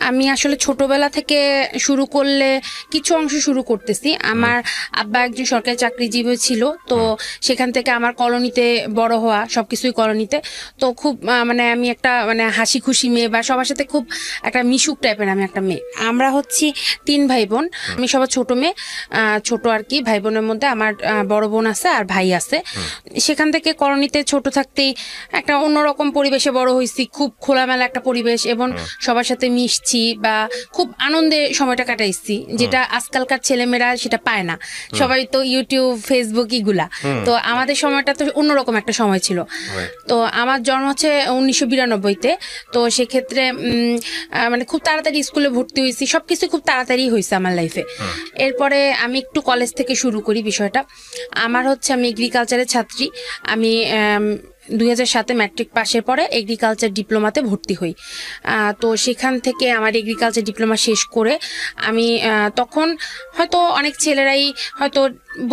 আমি আসলে ছোটবেলা থেকে শুরু করলে কিছু অংশ শুরু করতেছি। আমার আব্বা একজন সরকারি চাকরিজীবী ছিল, তো সেখান থেকে আমার কলোনিতে বড় হওয়া, সবকিছুই কলোনিতে। তো খুব মানে আমি একটা মানে হাসি খুশি মেয়ে, বা সবার সাথে খুব একটা মিশুক টাইপের আমি একটা মেয়ে। আমরা হচ্ছি 3 ভাই বোন, আমি সবার ছোট মেয়ে, ছোট আর কি। ভাই বোনের মধ্যে আমার বড় বোন আছে আর ভাই আছে। সেখান থেকে কলোনিতে ছোট থাকতেই একটা অন্যরকম পরিবেশে বড় হয়েছি, খুব খোলামেলা একটা পরিবেশ, এবং সবার সাথে মিশছি বা খুব আনন্দে সময়টা কাটাইছি, যেটা আজকালকার ছেলেমেয়েরা সেটা পায় না। সবাই তো ইউটিউব, ফেসবুক এগুলা, তো আমাদের সময়টা তো অন্যরকম একটা সময় ছিল। তো আমার জন্ম হচ্ছে 1992-তে। তো সেক্ষেত্রে মানে খুব তাড়াতাড়ি স্কুলে ভর্তি হয়েছি, সবকিছু খুব তাড়াতাড়ি হয়েছে আমার লাইফে। এরপরে আমি একটু কলেজ থেকে শুরু করি বিষয়টা। আমার হচ্ছে আমি এগ্রিকালচারের ছাত্রী। আমি 2007-এ ম্যাট্রিক পাশের পরে এগ্রিকালচার ডিপ্লোমাতে ভর্তি হই। তো সেখান থেকে আমার এগ্রিকালচার ডিপ্লোমা শেষ করে আমি তখন হয়তো অনেক ছেলেরাই হয়তো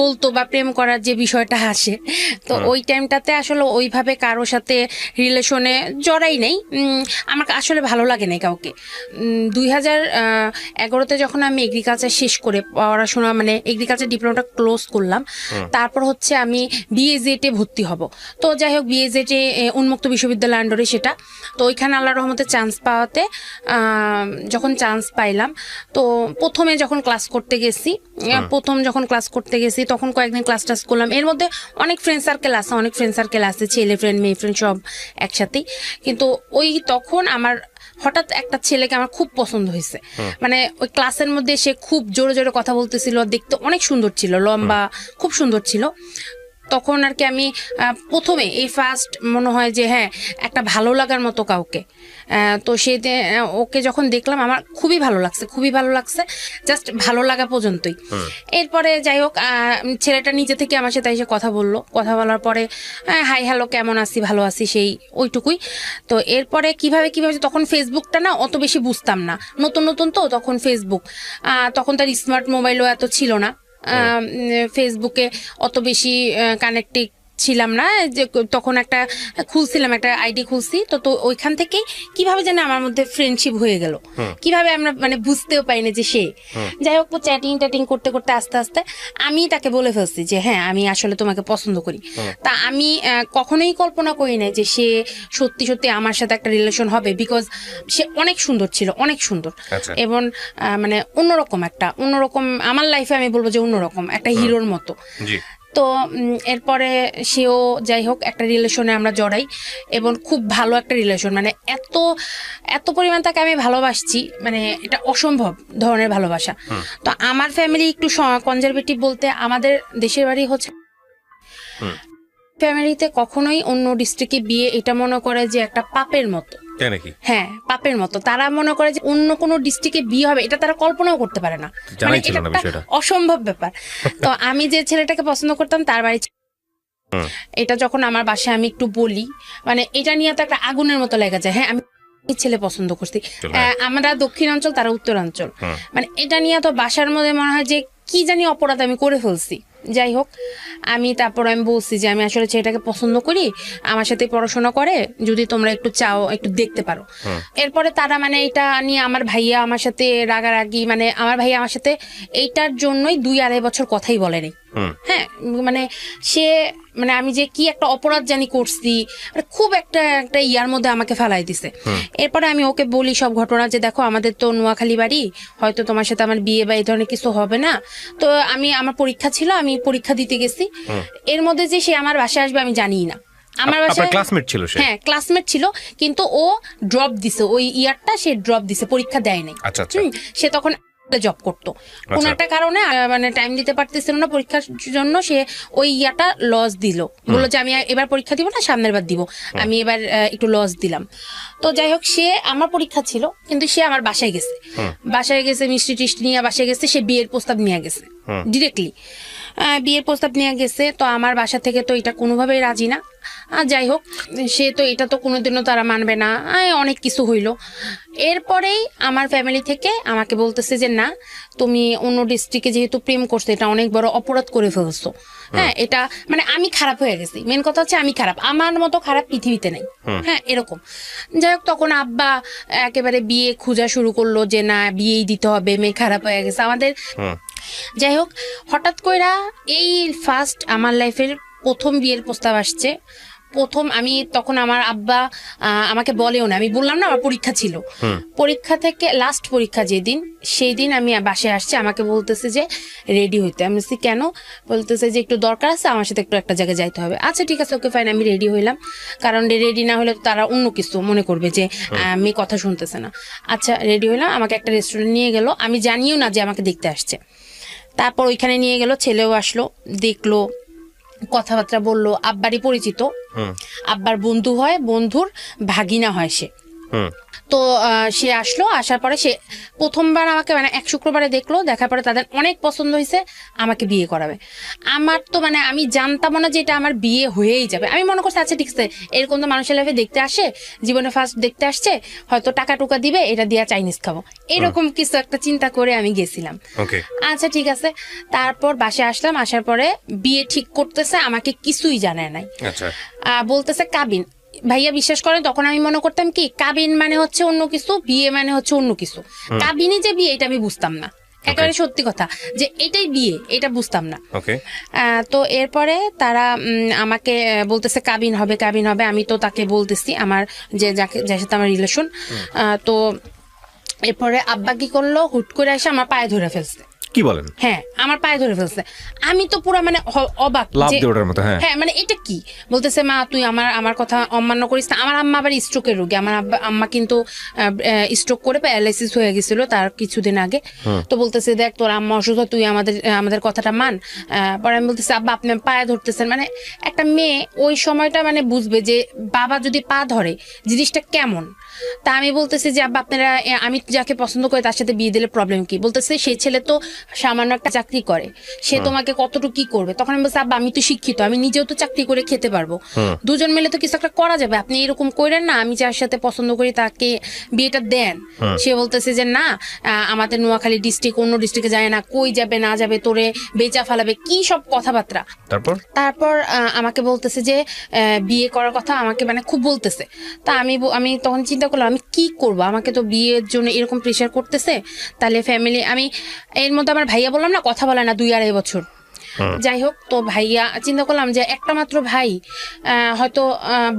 বলতো বা প্রেম করার যে বিষয়টা আসে, তো ওই টাইমটাতে আসলে ওইভাবে কারোর সাথে রিলেশনে জড়াই নেই। আমার আসলে ভালো লাগে না কাউকে। 2011-তে যখন আমি এগ্রিকালচার শেষ করে পড়াশোনা মানে এগ্রিকালচার ডিপ্লোমাটা ক্লোজ করলাম, তারপর হচ্ছে আমি বিএজেটে ভর্তি হব। তো যাই হোক, বিএজেটে উন্মুক্ত বিশ্ববিদ্যালয় আন্ডারে সেটা। তো ওইখানে আল্লাহর রহমতে চান্স পাওয়াতে যখন চান্স পাইলাম, তো প্রথমে যখন ক্লাস করতে গেছি, তখন কয়েকদিন ক্লাস টাস করলাম। এর মধ্যে অনেক ফ্রেন্ড সার্কেল আছে, ছেলে ফ্রেন্ড, মেয়ে ফ্রেন্ড সব একসাথেই। কিন্তু ওই তখন আমার হঠাৎ একটা ছেলেকে আমার খুব পছন্দ হয়েছে। মানে ওই ক্লাসের মধ্যে সে খুব জোরে জোরে কথা বলতেছিল, দেখতে অনেক সুন্দর ছিল, লম্বা, খুব সুন্দর ছিল। তখন আর কি আমি প্রথমে এই ফার্স্ট মনে হয় যে হ্যাঁ, একটা ভালো লাগার মতো কাউকে। তো ওকে যখন দেখলাম আমার খুবই ভালো লাগছে, জাস্ট ভালো লাগা পর্যন্তই। এরপরে যাই হোক, ছেলেটা নিজে থেকে আমার সাথে এসে কথা বলার পরে হাই হ্যালো, কেমন আছি, ভালো আছি, সেই ওইটুকুই। তো এরপরে কিভাবে তখন ফেসবুকটা না অত বেশি বুঝতাম না, নতুন তো তখন ফেসবুক, তখন তার স্মার্ট মোবাইলও এত ছিল না, ফেসবুকে অত বেশি কানেক্টেড ছিলাম না। যে তখন একটা আইডি খুলছি, তো ওইখান থেকেই কিভাবে যেন আমার মধ্যে ফ্রেন্ডশিপ হয়ে গেল, কিভাবে আমরা মানে বুঝতেও পাইনি যে সে। যাই হোক, চ্যাটিং করতে করতে আস্তে আস্তে আমি তাকে বলে ফেলছি যে হ্যাঁ, আমি আসলে তোমাকে পছন্দ করি। তা আমি কখনোই কল্পনা করি নাই যে সে সত্যি আমার সাথে একটা রিলেশন হবে, বিকজ সে অনেক সুন্দর ছিল, অনেক সুন্দর, এবং মানে অন্যরকম আমার লাইফে আমি বলবো যে অন্যরকম একটা হিরোর মতো। তো এরপরে সেও যাই হোক একটা রিলেশনে আমরা জড়াই, এবং খুব ভালো একটা রিলেশন, মানে এত পরিমাণ তাকে আমি ভালোবাসছি, মানে এটা অসম্ভব ধরনের ভালোবাসা। তো আমার ফ্যামিলি একটু কনজারভেটিভ, বলতে আমাদের দেশের বাড়ি হচ্ছে, ফ্যামিলিতে কখনোই অন্য ডিস্ট্রিক্টে বিয়ে এটা মনে করে যে একটা পাপের মতো। হ্যাঁ, পাপের মতো। তারা মনে করে যে অন্য কোনো ডিস্ট্রিক্টে বিয়ে হবে, এটা তারা কল্পনাও করতে পারে না, মানে এটা একটা অসম্ভব ব্যাপার। তো আমি যে ছেলেটাকে পছন্দ করতাম তার বাড়ি, এটা যখন আমার বাসায় আমি একটু বলি, মানে এটা নিয়ে তো একটা আগুনের মতো লেগে যায়। হ্যাঁ, আমি ছেলে পছন্দ করছি, আমরা দক্ষিণাঞ্চল, তারা উত্তরাঞ্চল, মানে এটা নিয়ে তো বাসার মধ্যে মনে হয় যে কি জানি অপরাধ আমি করে ফেলছি। যাই হোক, আমি বলছি যে আমি আসলে ছেলেটাকে পছন্দ করি, আমার সাথে পড়াশোনা করে, যদি তোমরা একটু চাও একটু দেখতে পারো। এরপরে তারা মানে এটা নিয়ে আমার ভাইয়া আমার সাথে রাগারাগি, মানে আমার ভাইয়া আমার সাথে এইটার জন্যই 2-2.5 বছর কথাই বলেনি। হ্যাঁ, মানে সে মানে আমি যে কি একটা অপরাধ জানি করছি, খুব একটা ইয়ার মধ্যে আমাকে ফেলাই দিছে। এরপরে আমি ওকে বলি সব ঘটনা, যে দেখো আমাদের তো নোয়াখালী বাড়ি, হয়তো তোমার সাথে আমার বিয়ে বা এই ধরনের কিছু হবে না। তো আমার পরীক্ষা ছিল, আমি পরীক্ষা দিতে গেছি, এর মধ্যে যে সে আমার বাসায় আসবে আমি জানি না। আমার বাসায় ক্লাসমেট ছিল, হ্যাঁ ক্লাসমেট ছিল, কিন্তু ও ড্রপ দিছে, ওই ইয়ারটা সে ড্রপ দিছে, পরীক্ষা দেয় নাই। সে তখন জব করতো, কোন একটা কারণে মানে টাইম দিতে পারতেছিল না পরীক্ষার জন্য, সে ওই ইয়াটা লস দিল, বললো যে আমি এবার পরীক্ষা দিব না, সামনের বার দিব, আমি এবার একটু লস দিলাম। তো যাই হোক, সে আমার পরীক্ষা ছিল, কিন্তু সে আমার বাসায় গেছে মিষ্টি টিষ্টি নিয়ে বাসায় গেছে, সে বিয়ের প্রস্তাব নিয়ে গেছে ডিরেক্টলি। বিয়ের প্রস্তাব নিয়ে গেছে, তো আমার বাসা থেকে তো এটা কোনোভাবেই রাজি না। যাই হোক, সে তো এটা তো কোনোদিনও তারা মানবে না, অনেক কিছু হইলো। এরপরেই আমার ফ্যামিলি থেকে আমাকে বলতেছে যে না, তুমি অন্য ডিস্ট্রিক্টে যেহেতু প্রেম করছো, এটা অনেক বড় অপরাধ করে ফেলছো। হ্যাঁ, এটা মানে আমি খারাপ হয়ে গেছি, মেন কথা হচ্ছে আমি খারাপ, আমার মতো খারাপ পৃথিবীতে নেই। হ্যাঁ, এরকম। যাই হোক, তখন আব্বা একেবারে বিয়ে খোঁজা শুরু করলো যে না, বিয়েই দিতে হবে, মেয়ে খারাপ হয়ে গেছে আমাদের। যাই হোক, হঠাৎ কইরা এই ফার্স্ট আমার লাইফের প্রথম বিয়ের প্রস্তাব আসছে। প্রথম আমি তখন আমার আব্বা আমাকে বলেও না, আমি বললাম না আমার পরীক্ষা ছিল, পরীক্ষা থেকে লাস্ট পরীক্ষা যেদিন, সেই দিন আমি বাসায় আসছি, আমাকে বলতেছে যে রেডি হইতে। আমি বলছি কেন? বলতেছে যে একটু দরকার আছে, আমার সাথে একটু একটা জায়গায় যাইতে হবে। আচ্ছা ঠিক আছে, ওকে ফাইন। আমি রেডি হইলাম, কারণ রেডি না হলে তারা অন্য কিছু মনে করবে যে মেয়ে কথা শুনতেছে না। আচ্ছা, রেডি হইলাম, আমাকে একটা রেস্টুরেন্ট নিয়ে গেল, আমি জানিও না যে আমাকে দেখতে আসছে। তারপর ওইখানে নিয়ে গেল, ছেলেও আসলো, দেখলো, কথাবার্তা বললো, আব্বারই পরিচিত, আব্বার বন্ধু হয়, বন্ধুর ভাগিনা হয় সে। তো সে আসলো, আসার পরে সে প্রথমবার আমাকে মানে এক শুক্রবারে দেখলো, দেখার পরে তাদের অনেক পছন্দ হয়েছে, আমাকে বিয়ে করাবে। আমার তো মানে আমি জানতাম না যে এটা আমার বিয়ে হয়েই যাবে। আমি মনে করছি আচ্ছা ঠিক আছে, এরকম তো মানুষের লাইফে দেখতে আসে, জীবনে ফার্স্ট দেখতে আসছে, হয়তো টাকা টুকা দিবে, এটা দিয়া চাইনিজ খাবো, এরকম কিছু একটা চিন্তা করে আমি গেছিলাম। আচ্ছা ঠিক আছে। তারপর বাসায় আসলাম, আসার পরে বিয়ে ঠিক করতেছে, আমাকে কিছুই জানায় নাই। বলতেছে কাবিন। ভাইয়া বিশ্বাস করেন, তখন আমি মনে করতাম কি কাবিন মানে হচ্ছে অন্য কিছু, বিয়ে মানে হচ্ছে অন্য কিছু। কাবিনে যে বিয়ে, এটা আমি বুঝতাম না, একেবারে সত্যি কথা, যে এটাই বিয়ে, এটা বুঝতাম না। তো এরপরে তারা আমাকে বলতেছে কাবিন হবে, কাবিন হবে। আমি তো তাকে বলতেছি আমার যে যার সাথে আমার রিলেশন। তো এরপরে আব্বা কি করলো, হুট করে এসে আমার পায়ে ধরে ফেলছে। কি বলেন? হ্যাঁ, আমার পায়ে ধরে ফেলছে। আমি তো পুরো মানে অবাক, হ্যাঁ মানে এটা কি? বলতেছে মা তুই আমার কথা অমান্য করিস না। আমার আম্মা আবার স্ট্রোকের রোগী, আমার আম্মা কিন্তু স্ট্রোক করে প্যারালাইসিস হয়ে গেছিল তার কিছুদিন আগে। তো বলতেছে দেখ তোর আম্মা অসুস্থ, তুই আমাদের কথাটা মান। পরে আমি বলতেছি আব্বা আপনি পায়ে ধরতেছেন, মানে একটা মেয়ে ওই সময়টা মানে বুঝবে যে বাবা যদি পা ধরে জিনিসটা কেমন। তা আমি বলতেছি যে আব্বা আপনারা, আমি যাকে পছন্দ করি তার সাথে বিয়ে দিলে প্রবলেম কি? বলতেছে সেই ছেলে তো সামান্য একটা চাকরি করে, সে তোমাকে কতটুকু কি করবে? তখন আমি বলছি আব্বা আমি তো শিক্ষিত, আমি নিজেও তো চাকরি করে খেতে পারবো, দুজন মিলে তো কিছু একটা করা যাবে, আপনি এরকম করেন না, আমি যার সাথে পছন্দ করি তাকে বিয়েটা দেন। সে বলতেছে যে না, আমাদের নোয়াখালী ডিস্ট্রিক্ট অন্য ডিস্ট্রিক্টে যায় না, কই যাবে না যাবে, তোরে বেচা ফালাবে, কি সব কথাবার্তা। তারপর আমাকে বলতেছে যে বিয়ে করার কথা, আমাকে মানে খুব বলতেছে। তা আমি তখন চিন্তা করলাম আমি কি করব, আমাকে তো বিয়ের জন্য এরকম প্রেশার করতেছে, তাহলে ফ্যামিলি, আমি এর মধ্যে আমার ভাইয়া বললাম না কথা বলে না 2-2.5 বছর। যাই হোক, তো ভাইয়া চিন্তা করলাম যে একটা মাত্র ভাই, হয়তো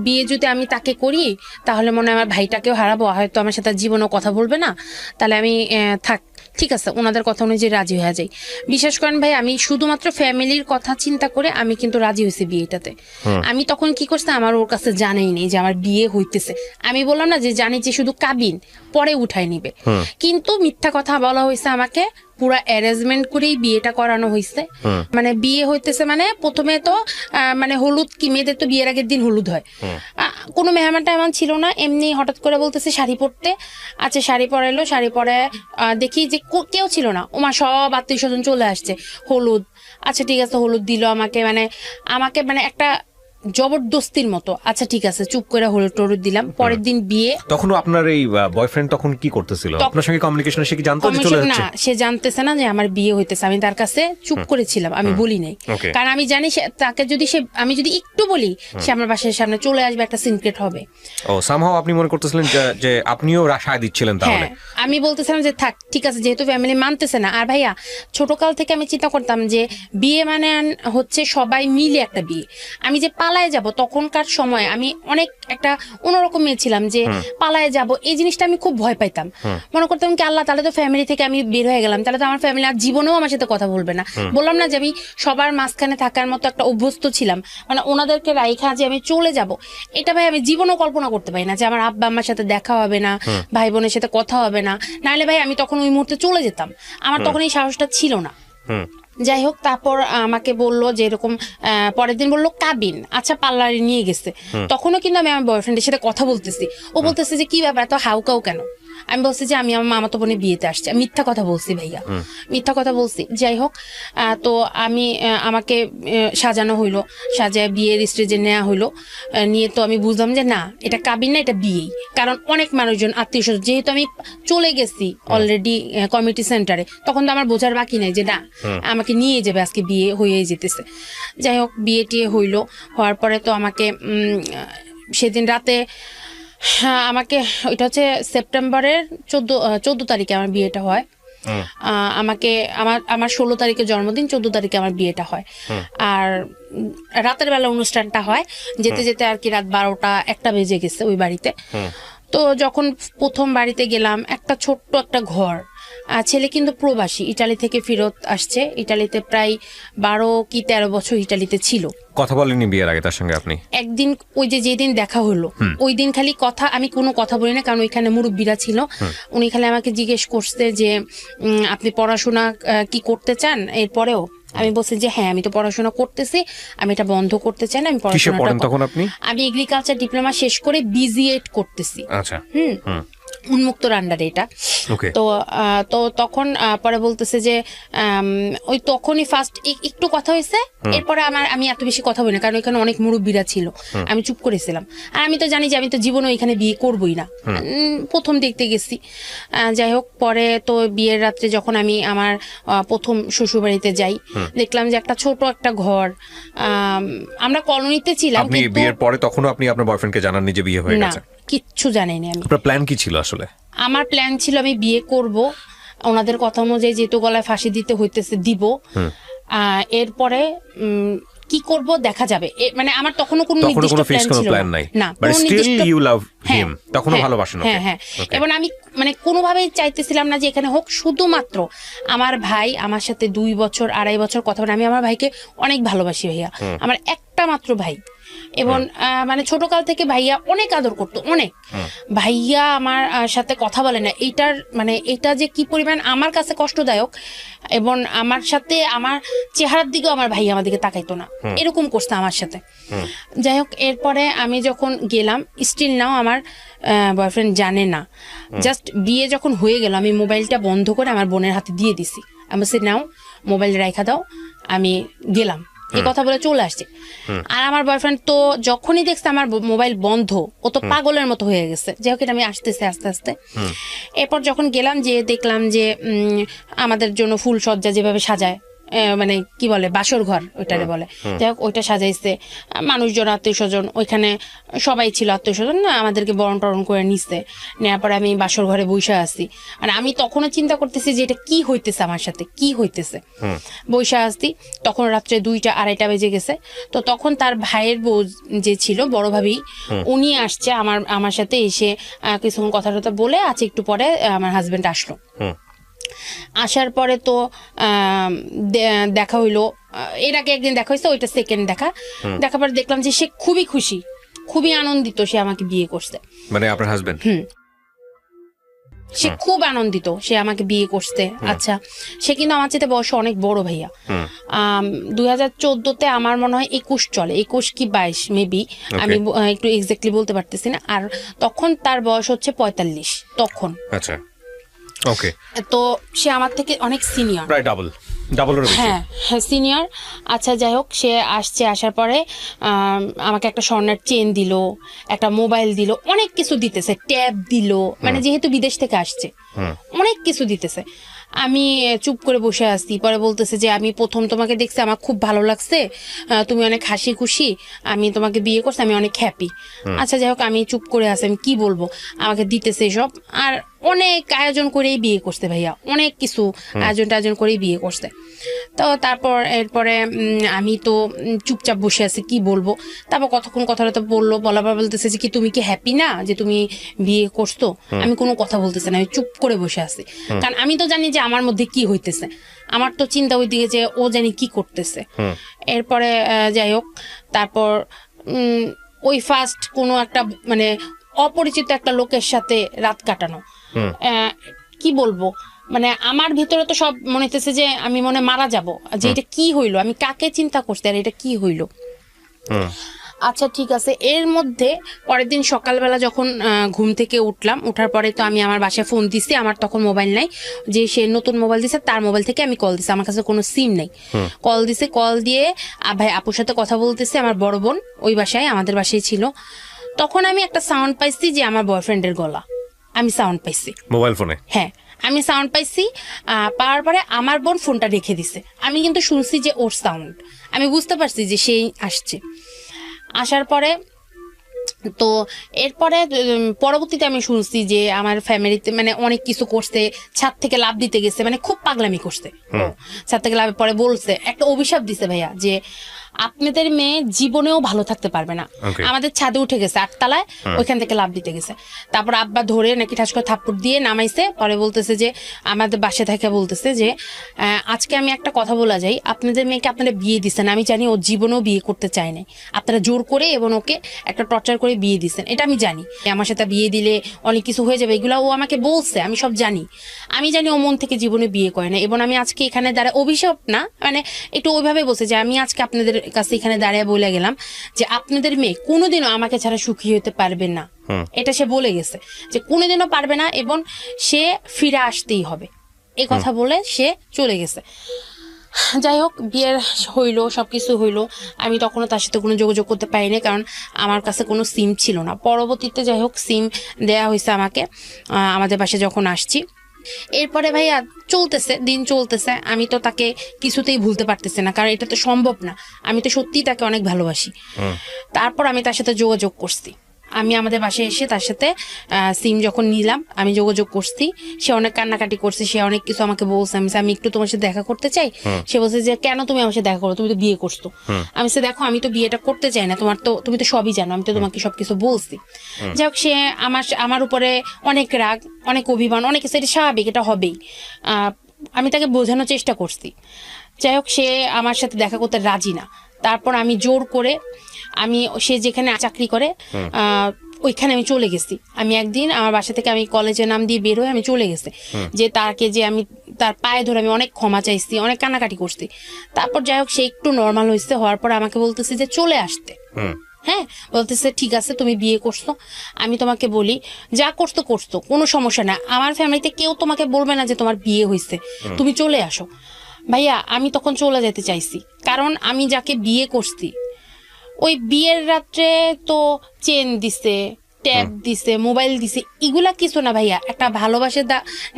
বিয়ে যদি আমি তাকে করি তাহলে মনে হয় আমার ভাইটাকেও হারাবো, হয়তো আমার সাথে জীবনও কথা বলবে না, তাহলে আমি থাক, ঠিক আছে ওনাদের কথা অনুযায়ী রাজি হয়ে যাই। বিশ্বাস করেন ভাই, আমি শুধুমাত্র ফ্যামিলির কথা চিন্তা করে আমি কিন্তু রাজি হয়েছি বিয়েটাতে। আমি তখন কি করছি, আমার ওর কাছে জানেই নেই যে আমার বিয়ে হইতেছে। আমি বললাম না যে জানি যে শুধু কাবিন পরে উঠাই নিবে, কিন্তু মিথ্যা কথা বলা হয়েছে আমাকে, পুরা অ্যারেঞ্জমেন্ট করেই বিয়েটা করানো হয়েছে। মানে বিয়ে হইতেছে মানে প্রথমে তো মানে হলুদ, কি মেয়েদের তো বিয়ের আগের দিন হলুদ হয়, কোনো মেহমানটা এমন ছিল না, এমনি হঠাৎ করে বলতেছে শাড়ি পরতে। আচ্ছা শাড়ি পরাইলো, শাড়ি পরে দেখি যে কেউ ছিল না, ওমা সব আত্মীয় স্বজন চলে আসছে, হলুদ। আচ্ছা ঠিক আছে, হলুদ দিল আমাকে মানে একটা জবরদস্তির মতো। আচ্ছা ঠিক আছে, চুপ করে হলুদ টলুদ দিলাম। পরের দিন বিয়ে। তখন আপনার এই বয়ফ্রেন্ড তখন কি করতেছিল? আপনার সঙ্গে কমিউনিকেশন সে কি জানতো যে চলে যাচ্ছে? না, সে জানতেছে না যে আমার বিয়ে হইতেছে। আমি তার কাছে চুপ করেছিলাম, আমি বলি নাই, কারণ আমি জানি তাকে যদি আমি যদি একটু বলি, সে আমার বাসার সামনে চলে আসবে, একটা সিক্রেট হবে। ও সামহাও আপনি মনে করতেছিলেন যে আপনিও রাশায় দিচ্ছিলেন তাহলে? হ্যাঁ, আমি বলতেছিলাম যে থাক ঠিক আছে, যেহেতু ফ্যামিলি মানতেছে না। আর ভাইয়া ছোটকাল থেকে আমি চিন্তা করতাম যে বিয়ে মানে হচ্ছে সবাই মিলে একটা বিয়ে। আমি যে পালায় যাব, তখনকার সময় আমি অনেক একটা অন্যরকম মেয়ে ছিলাম, যে পালায় যাব এই জিনিসটা আমি খুব ভয় পাইতাম। মনে করতাম কি আল্লাহ, তাহলে তো ফ্যামিলি থেকে আমি বের হয়ে গেলাম, তাহলে তো আমার ফ্যামিলি আর জীবনেও আমার সাথে কথা বলবে না। বললাম না যে আমি সবার মাঝখানে থাকার মতো একটা অভ্যস্ত ছিলাম, মানে ওনাদেরকে রাইখা যে আমি চলে যাব, এটা ভাই আমি জীবনও কল্পনা করতে পারি না যে আমার আব্বা আমার সাথে দেখা হবে না, ভাই বোনের সাথে কথা হবে না। নাহলে ভাই আমি তখন ওই মুহূর্তে চলে যেতাম, আমার তখন এই সাহসটা ছিল না। যাই হোক, তারপর আমাকে বললো যে এরকম, পরের দিন বললো কাবিন। আচ্ছা পার্লারে নিয়ে গেছে, তখনও কিন্তু আমি আমার বয়ফ্রেন্ডের সাথে কথা বলতেছি, ও বলতেছে যে কি ব্যাপার, এত হাউকাউ কেন? আমি বলছি যে আমি আমার মামাতো বোনের বিয়েতে আসছি, আমি মিথ্যা কথা বলছি ভাইয়া, মিথ্যা কথা বলছি। যাই হোক, তো আমি আমাকে সাজানো হইলো, সাজায় বিয়ের স্টেজে নেওয়া হইলো। নিয়ে তো আমি বুঝলাম যে না, এটা কাবিন না, এটা বিয়েই। কারণ অনেক মানুষজন, আত্মীয় স্বজন, যেহেতু আমি চলে গেছি অলরেডি কমিউনিটি সেন্টারে, তখন তো আমার বোঝার বাকি নাই যে না আমাকে নিয়ে যাবে, আজকে বিয়ে হয়ে যেতেছে। যাই হোক, বিয়ে টিয়ে হইলো, হওয়ার পরে তো আমাকে সেদিন রাতে আমাকে, ওইটা হচ্ছে সেপ্টেম্বরের 14 তারিখে আমার বিয়েটা হয়। আমাকে আমার 16 তারিখে জন্মদিন, 14 তারিখে আমার বিয়েটা হয়। আর রাতের বেলা অনুষ্ঠানটা হয়, যেতে যেতে আর কি রাত 12টা-1টা বেজে গেছে ওই বাড়িতে। তো যখন প্রথম বাড়িতে গেলাম, একটা ছোট্ট একটা ঘর, ছেলে কিন্তু প্রবাসী, ইটালি থেকে ফেরত আসছে। ইটালিতে প্রায় 12 কি 13 বছর ইটালিতে ছিল। কথা বলেনি বিয়ের আগে তার সঙ্গে আপনি? একদিন ওই যেদিন দেখা হলো, ওই দিন খালি কথা, আমি কোনো কথা বলি না, কারণ ওইখানে মুরব্বীরা ছিল। উনি খালি আমাকে জিজ্ঞেস করছে যে আপনি পড়াশোনা কি করতে চান এরপরেও? আমি বলছি যে হ্যাঁ, আমি তো পড়াশোনা করতেছি, আমি এটা বন্ধ করতে চাই না, আমি পড়াশোনা। তখন আপনি? আমি এগ্রিকালচার ডিপ্লোমা শেষ করে বিজিএড করতেছি। আচ্ছা। উন্মুক্তর আন্ডারে এটা। তো তো তখন পরে বলতেছে যে ওই তখনই ফার্স্ট একটু কথা হয়েছে, এরপরে আমি এত বেশি কথা বলি না, কারণ এখানে অনেক মুরব্বীরা ছিল, আমি চুপ করেছিলাম। আর আমি তো জানি যে আমি তো জীবনে এখানে বিয়ে করবই না, প্রথম দেখতে গেছি। যাই হোক, পরে তো বিয়ের রাত্রে যখন আমি আমার প্রথম শ্বশুরবাড়িতে যাই, দেখলাম যে একটা ছোট একটা ঘর, আমরা কলোনিতে ছিলাম। বিয়ের পরে তখনও আপনি আপনার বয়ফ্রেন্ডকে জানাননি যে বিয়ে হয়ে গেছে? কিচ্ছু জানিনি আমি। আপনার প্ল্যান কি ছিল আসলে? আমার প্ল্যান ছিল আমি বিয়ে করব, ওনাদের কথা অনুযায়ী যেহেতু গলায় ফাঁসি দিতে হইতেছে দিব, এরপরে কি করব দেখা যাবে। মানে আমার তখনও কোনো নির্দিষ্ট প্ল্যান ছিল না। বাট স্টিল ইউ লাভ হিম, তখনও ভালোবাসেন ওকে? হ্যাঁ। এবং আমি মানে কোনোভাবেই চাইতেছিলাম না যে এখানে হোক, শুধুমাত্র আমার ভাই আমার সাথে 2 বছর 2.5 বছর কথা বলে। আমি আমার ভাইকে অনেক ভালোবাসি ভাইয়া, আমার একটা মাত্র ভাই। এবং মানে ছোটকাল থেকে ভাইয়া অনেক আদর করতো, অনেক। ভাইয়া আমার সাথে কথা বলে না, এইটার মানে এটা যে কি পরিমাণ আমার কাছে কষ্টদায়ক। এবং আমার সাথে আমার চেহারার দিকেও আমার ভাইয়া আমার দিকে তাকাইতো না, এরকম করছে আমার সাথে। যাই হোক, এরপরে আমি যখন গেলাম, স্টিল নাও আমার বয়ফ্রেন্ড জানে না। জাস্ট বিয়ে যখন হয়ে গেল, আমি মোবাইলটা বন্ধ করে আমার বোনের হাতে দিয়ে দিছি। আমি বলছি নাও, মোবাইল রাখা দাও, আমি গেলাম, এই কথা বলে চলে আসছে। আর আমার বয়ফ্রেন্ড তো যখনই দেখছে আমার মোবাইল বন্ধ, ও তো পাগলের মতো হয়ে গেছে। যাই হোক, আমি আসতেছে আস্তে আস্তে। এরপর যখন গেলাম, যে দেখলাম যে আমাদের জন্য ফুল সজ্জা যেভাবে সাজায়, মানে কি বলে বাসর ঘর ওইটারে বলে, যাই হোক ওইটা সাজাইছে, মানুষজন আত্মীয় স্বজন ওইখানে সবাই ছিল, আত্মীয় স্বজন না, আমাদেরকে বরণ টরণ করে নিচ্ছে। নেওয়ার পরে আমি বাসর ঘরে বসে আছি, মানে আমি তখনও চিন্তা করতেছি যে এটা কি হইতেছে, আমার সাথে কি হইতেছে। বসে আসছি, তখন রাত্রে 2টা-2.5টা বেজে গেছে। তো তখন তার ভাইয়ের বউ যে ছিল, বড় ভাবি, উনি আসছে আমার সাথে এসে কিছুক্ষণ কথা টথা বলে আছে। একটু পরে আমার হাজবেন্ড আসলো। আসার পরে তো দেখা হইলো, এর আগে একদিন দেখা হয়েছে, ওইটা সেকেন্ড দেখার পরে দেখলাম যে সে খুবই খুশি, খুবই আনন্দিত, সে আমাকে বিয়ে করছে। মানে আপনার হাজবেন্ড? সে খুব আনন্দিত, সে আমাকে বিয়ে করছে। আচ্ছা, সে কিন্তু আমার চাইতে বয়স অনেক বড় ভাইয়া। 2014-তে আমার মনে হয় 21 চলে, 21 কি 22 মেবি, আমি একটু এক্স্যাক্টলি বলতে পারতেছি না। আর তখন তার বয়স হচ্ছে 45 তখন। আচ্ছা, ওকে। তো সে আমার থেকে অনেক সিনিয়র, প্রায় ডাবল। হ্যাঁ, সিনিয়র। আচ্ছা, যাই হোক, সে আসছে, আসার পরে আমাকে একটা স্বর্ণের চেন দিল, একটা মোবাইল দিল, অনেক কিছু দিতেছে, ট্যাব দিল, মানে যেহেতু বিদেশ থেকে আসছে অনেক কিছু দিতেছে। আমি চুপ করে বসে আসছি। পরে বলতেছে যে আমি প্রথম তোমাকে দেখছি, আমার খুব ভালো লাগছে, তুমি অনেক হাসি খুশি, আমি তোমাকে বিয়ে করছি, আমি অনেক হ্যাপি। আচ্ছা, যাই হোক, আমি চুপ করে আছি, আমি কি বলবো, আমাকে দিতেছে সব। আর অনেক আয়োজন করেই বিয়ে করতে ভাইয়া, অনেক কিছু আয়োজন করেই বিয়ে করতে। তো তারপর এরপরে আমি তো চুপচাপ বসে আছি, কি বলবো। তারপর কতক্ষণ কথাটা তো বলার পর বলতেছে যে কি তুমি কি হ্যাপি না যে তুমি বিয়ে করছো? আমি কোনো কথা বলতেছি না, আমি চুপ করে বসে আছি, কারণ আমি তো জানি যে আমার মধ্যে কি হইতেছে। আমার তো চিন্তা ওই দিকে যে ও জানি কি করতেছে। এরপরে যাই হোক, তারপর ওই ফার্স্ট কোনো একটা মানে অপরিচিত একটা লোকের সাথে রাত কাটানো, কি বলবো, মানে আমার ভিতরে তো সব মনে হইতেছে যে আমি মনে মারা যাব, যে এটা কি হইলো, আমি কাকে চিন্তা করছি আর এটা কি হইলো। আচ্ছা ঠিক আছে। এর মধ্যে পরের দিন সকালবেলা যখন ঘুম থেকে উঠলাম, উঠার পরে তো আমি আমার বাসায় ফোন দিছি, আমার তখন মোবাইল নাই, যে সে নতুন মোবাইল দিছে তার মোবাইল থেকে আমি কল দিছি, আমার কাছে কোনো সিম নেই। কল দিছে, কল দিয়ে ভাই আপুর সাথে কথা বলতেছে, আমার বড় বোন ওই বাসায় আমাদের বাসায় ছিল। তখন আমি একটা সাউন্ড পাইছি যে আমার বয়ফ্রেন্ডের গলা, আমি সাউন্ড পাইছি মোবাইল ফোনে। হ্যাঁ আমি সাউন্ড পাইছি। পাওয়ার পরে আমার বোন ফোনটা রেখে দিছে, আমি কিন্তু শুনছি যে ওর সাউন্ড, আমি বুঝতে পারছি যে সেই আসছে। আসার পরে তো এরপরে পরবর্তীতে আমি শুনছি যে আমার ফ্যামিলিতে মানে অনেক কিছু করছে, ছাদ থেকে লাফ দিতে গেছে, মানে খুব পাগলামি করছে। ছাদ থেকে লাভের পরে বলছে, একটা অভিশাপ দিছে ভাইয়া যে আপনাদের মেয়ে জীবনেও ভালো থাকতে পারবে না। আমাদের ছাদে উঠে গেছে 8 তলায়, ওইখান থেকে লাফ দিতে গেছে। তারপর আব্বা ধরে নাকি ঠাস করে থাপ্পড় দিয়ে নামাইছে। পরে বলতেছে যে আমাদের বাসায় থেকে বলতেছে যে আজকে আমি একটা কথা বলা যাই, আপনাদের মেয়েকে আপনারা বিয়ে দিচ্ছেন, আমি জানি ও জীবনেও বিয়ে করতে চায় না, আপনারা জোর করে এবং ওকে একটা টর্চার করে বিয়ে দিচ্ছেন, এটা আমি জানি। আমার সাথে বিয়ে দিলে অনেক কিছু হয়ে যাবে, এগুলো ও আমাকে বলছে, আমি সব জানি। আমি জানি ও মন থেকে জীবনে বিয়ে করে না, এবং আমি আজকে এখানে দাঁড়ায়, অভিশাপ না মানে একটু ওইভাবে বলছে যে আমি আজকে আপনাদের কাছে এখানে দাঁড়িয়ে বলে গেলাম যে আপনাদের মেয়ে কোনোদিনও আমাকে ছাড়া সুখী হতে পারবে না, এটা সে বলে গেছে যে কোনোদিনও পারবে না এবং সে ফিরে আসতেই হবে, এই কথা বলে সে চলে গেছে। যাই হোক, বিয়ের হইলো, সবকিছু হইলো, আমি তখনও তার সাথে কোনো যোগাযোগ করতে পারিনি, কারণ আমার কাছে কোনো সিম ছিল না। পরবর্তীতে যাই হোক সিম দেয়া হয়েছে আমাকে আমাদের বাসায় যখন আসছি। এরপরে ভাইয়া চলতেছে, দিন চলতেছে, আমি তো তাকে কিছুতেই ভুলতে পারতেছি না, কারণ এটা তো সম্ভব না, আমি তো সত্যিই তাকে অনেক ভালোবাসি। তারপর আমি তার সাথে যোগাযোগ করছি, আমি আমাদের বাসায় এসে তার সাথে সিম যখন নিলাম আমি যোগাযোগ করছি। সে অনেক কান্নাকাটি করছে, সে অনেক কিছু আমাকে বলছে, আমি একটু তোমার সাথে দেখা করতে চাই। সে বলছে যে কেন তুমি আমার সাথে দেখা করো, তুমি তো বিয়ে করছো। আমি সে দেখো আমি তো বিয়েটা করতে চাই না, তুমি তো সবই জানো, আমি তো তোমাকে সবকিছু বলছি। যাই হোক, সে আমার উপরে অনেক রাগ, অনেক অভিমান, অনেক কিছু, এটা স্বাভাবিক, এটা হবেই। আমি তাকে বোঝানোর চেষ্টা করছি। যাই হোক, সে আমার সাথে দেখা করতে রাজি না। তারপর আমি জোর করে, সে যেখানে চাকরি করে ওইখানে আমি চলে গেছি। আমি একদিন আমার বাসা থেকে আমি কলেজের নাম দিয়ে বের হয়ে আমি চলে গেছি, যে তাকে যে আমি তার পায়ে ধরে আমি অনেক ক্ষমা চাইছি, অনেক কান্নাকাটি করছি। তারপর যাই হোক, সে একটু নর্মাল হয়েছে, হওয়ার পর আমাকে বলতেছে যে চলে আসতে। হ্যাঁ, বলতেছে ঠিক আছে তুমি বিয়ে করছো, আমি তোমাকে বলি যা করছো কোনো সমস্যা না, আমার ফ্যামিলিতে কেউ তোমাকে বলবে না যে তোমার বিয়ে হয়েছে, তুমি চলে আসো। ভাইয়া আমি তখন চলে যেতে চাইছি, কারণ আমি যাকে বিয়ে করছি ওই বিয়ের রাত্রে তো চেন দিছে, ট্যাব দিছে, মোবাইল দিছে, এগুলা কিছু না ভাইয়া, একটা ভালোবাসার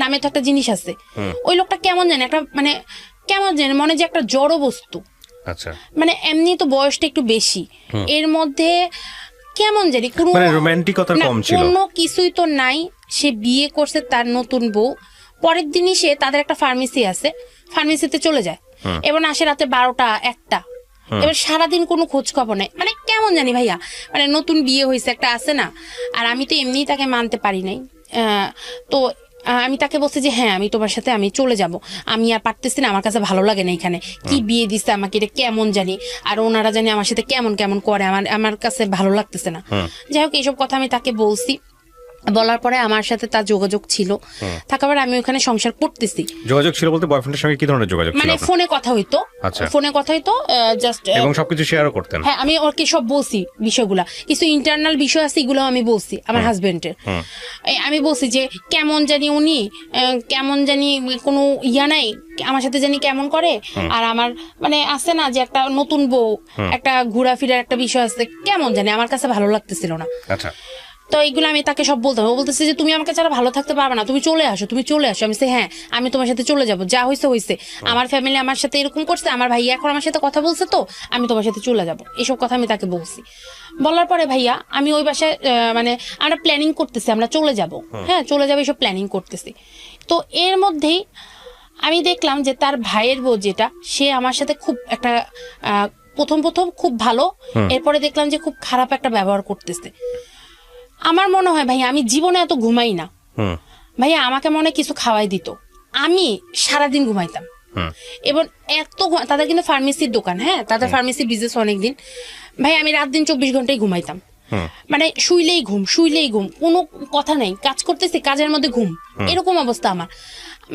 নামে তো একটা জিনিস আছে। ওই লোকটা কেমন জানে, একটা মানে কেমন জানে মনে যে একটা জড় বস্তু। আচ্ছা, মানে এমনি তো বয়সটা একটু বেশি, এর মধ্যে কেমন জানি রোমান্টিকতা কম ছিল, কোনো কিছুই তো নাই। সে বিয়ে করছে তার নতুন বউ, পরের দিনই সে তাদের একটা ফার্মেসি আছে, ফার্মেসিতে চলে যায় এবং আসে রাতে 12টা 1টা, এবার সারাদিন কোনো খোঁজ খবর নেই। মানে কেমন জানি ভাইয়া, মানে নতুন বিয়ে হয়েছে একটা আছে না। আর আমি তো এমনিই তাকে মানতে পারি নাই। তো আমি তাকে বলছি যে হ্যাঁ আমি তোমার সাথে আমি চলে যাব, আমি আর পারতেছি না, আমার কাছে ভালো লাগে না এখানে, কি বিয়ে দিচ্ছে আমাকে, এটা কেমন জানি, আর ওনারা জানি আমার সাথে কেমন কেমন করে, আমার কাছে ভালো লাগতেছে না। যাই হোক, এইসব কথা আমি তাকে বলছি। বলার পরে আমার সাথে তার যোগাযোগ ছিল, থাকার আমি ওখানে সংসার করতেছি। যোগাযোগ ছিল বলতে বয়ফ্রেন্ডের সঙ্গে কি ধরনের যোগাযোগ ছিল? মানে ফোনে কথা হইতো, ফোনে কথা হইতো জাস্ট, এবং সবকিছু শেয়ারও করতেন। হ্যাঁ, আমি ওকে সব বলছি বিষয়গুলা, কিছু ইন্টারনাল বিষয় আছে এগুলো আমি বলছি আমার হাজবেন্ডের। আমি বলছি যে কেমন জানি উনি কেমন জানি কোনো ইয়া নাই আমার সাথে জানি কেমন করে, আর আমার মানে আছে না যে একটা নতুন বউ, একটা ঘোরাফেরার একটা বিষয় আছে, কেমন জানি আমার কাছে ভালো লাগতেছিল না। আচ্ছা, তো এইগুলো আমি তাকে সব বলতাম, ও বলতেছে যে তুমি আমাকে ছাড়া ভালো থাকতে পারবে না, তুমি চলে আসো, তুমি চলে আসো। আমি হ্যাঁ আমি তোমার সাথে চলে যাবো, যা হয়েছে হয়েছে, আমার ফ্যামিলি আমার সাথে এরকম করছে, আমার ভাইয়া এখন আমার সাথে কথা বলছে, তো আমি তোমার সাথে চলে যাবো, এসব কথা আমি তাকে বলছি। বলার পরে ভাইয়া আমি ওই বাসায় মানে আমরা প্ল্যানিং করতেছি, আমরা চলে যাব, হ্যাঁ চলে যাবো, এসব প্ল্যানিং করতেছি। তো এর মধ্যেই আমি দেখলাম যে তার ভাইয়ের বউ যেটা, সে আমার সাথে খুব একটা প্রথম খুব ভালো, এরপরে দেখলাম যে খুব খারাপ একটা ব্যবহার করতেছে। আমার মনে হয় ভাইয়া আমি জীবনে এত ঘুমাই না, ভাইয়া আমাকে মনে কিছু খাওয়াই দিত, আমি সারাদিন ঘুমাইতাম। এবং এত তাদের কিন্তু ফার্মেসির দোকান, হ্যাঁ তাদের ফার্মেসি বিজনেস অনেকদিন, ভাই আমি রাত দিন 24 ঘন্টাই ঘুমাইতাম। মানে শুইলেই ঘুম, কোনো কথা নেই, কাজ করতেছি কাজের মধ্যে ঘুম, এরকম অবস্থা আমার।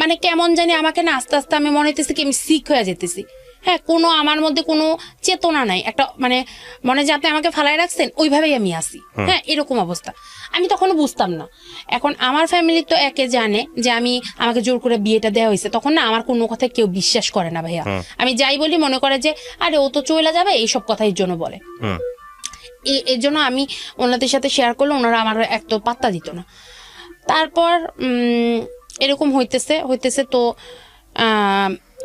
মানে কেমন জানি আমাকে না আস্তে আস্তে আমি মনে হইতেছি কি আমি সিক হয়ে যেতেছি, হ্যাঁ, কোনো আমার মধ্যে কোনো চেতনা নাই, একটা মানে মনে যে আপনি আমাকে ফালায় রাখছেন ওইভাবেই আমি আসি। হ্যাঁ, এরকম অবস্থা। আমি তখনও বুঝতাম না। এখন আমার ফ্যামিলি তো একে জানে যে আমাকে জোর করে বিয়েটা দেওয়া হয়েছে, তখন না আমার কোনো কথা কেউ বিশ্বাস করে না ভাইয়া। আমি যাই বলি মনে করে যে আরে ও তো চলে যাবে, এইসব কথা এর জন্য বলে। এর জন্য আমি ওনাদের সাথে শেয়ার করলে ওনারা আমার এক তো পাত্তা দিত না। তারপর এরকম হইতেছে তো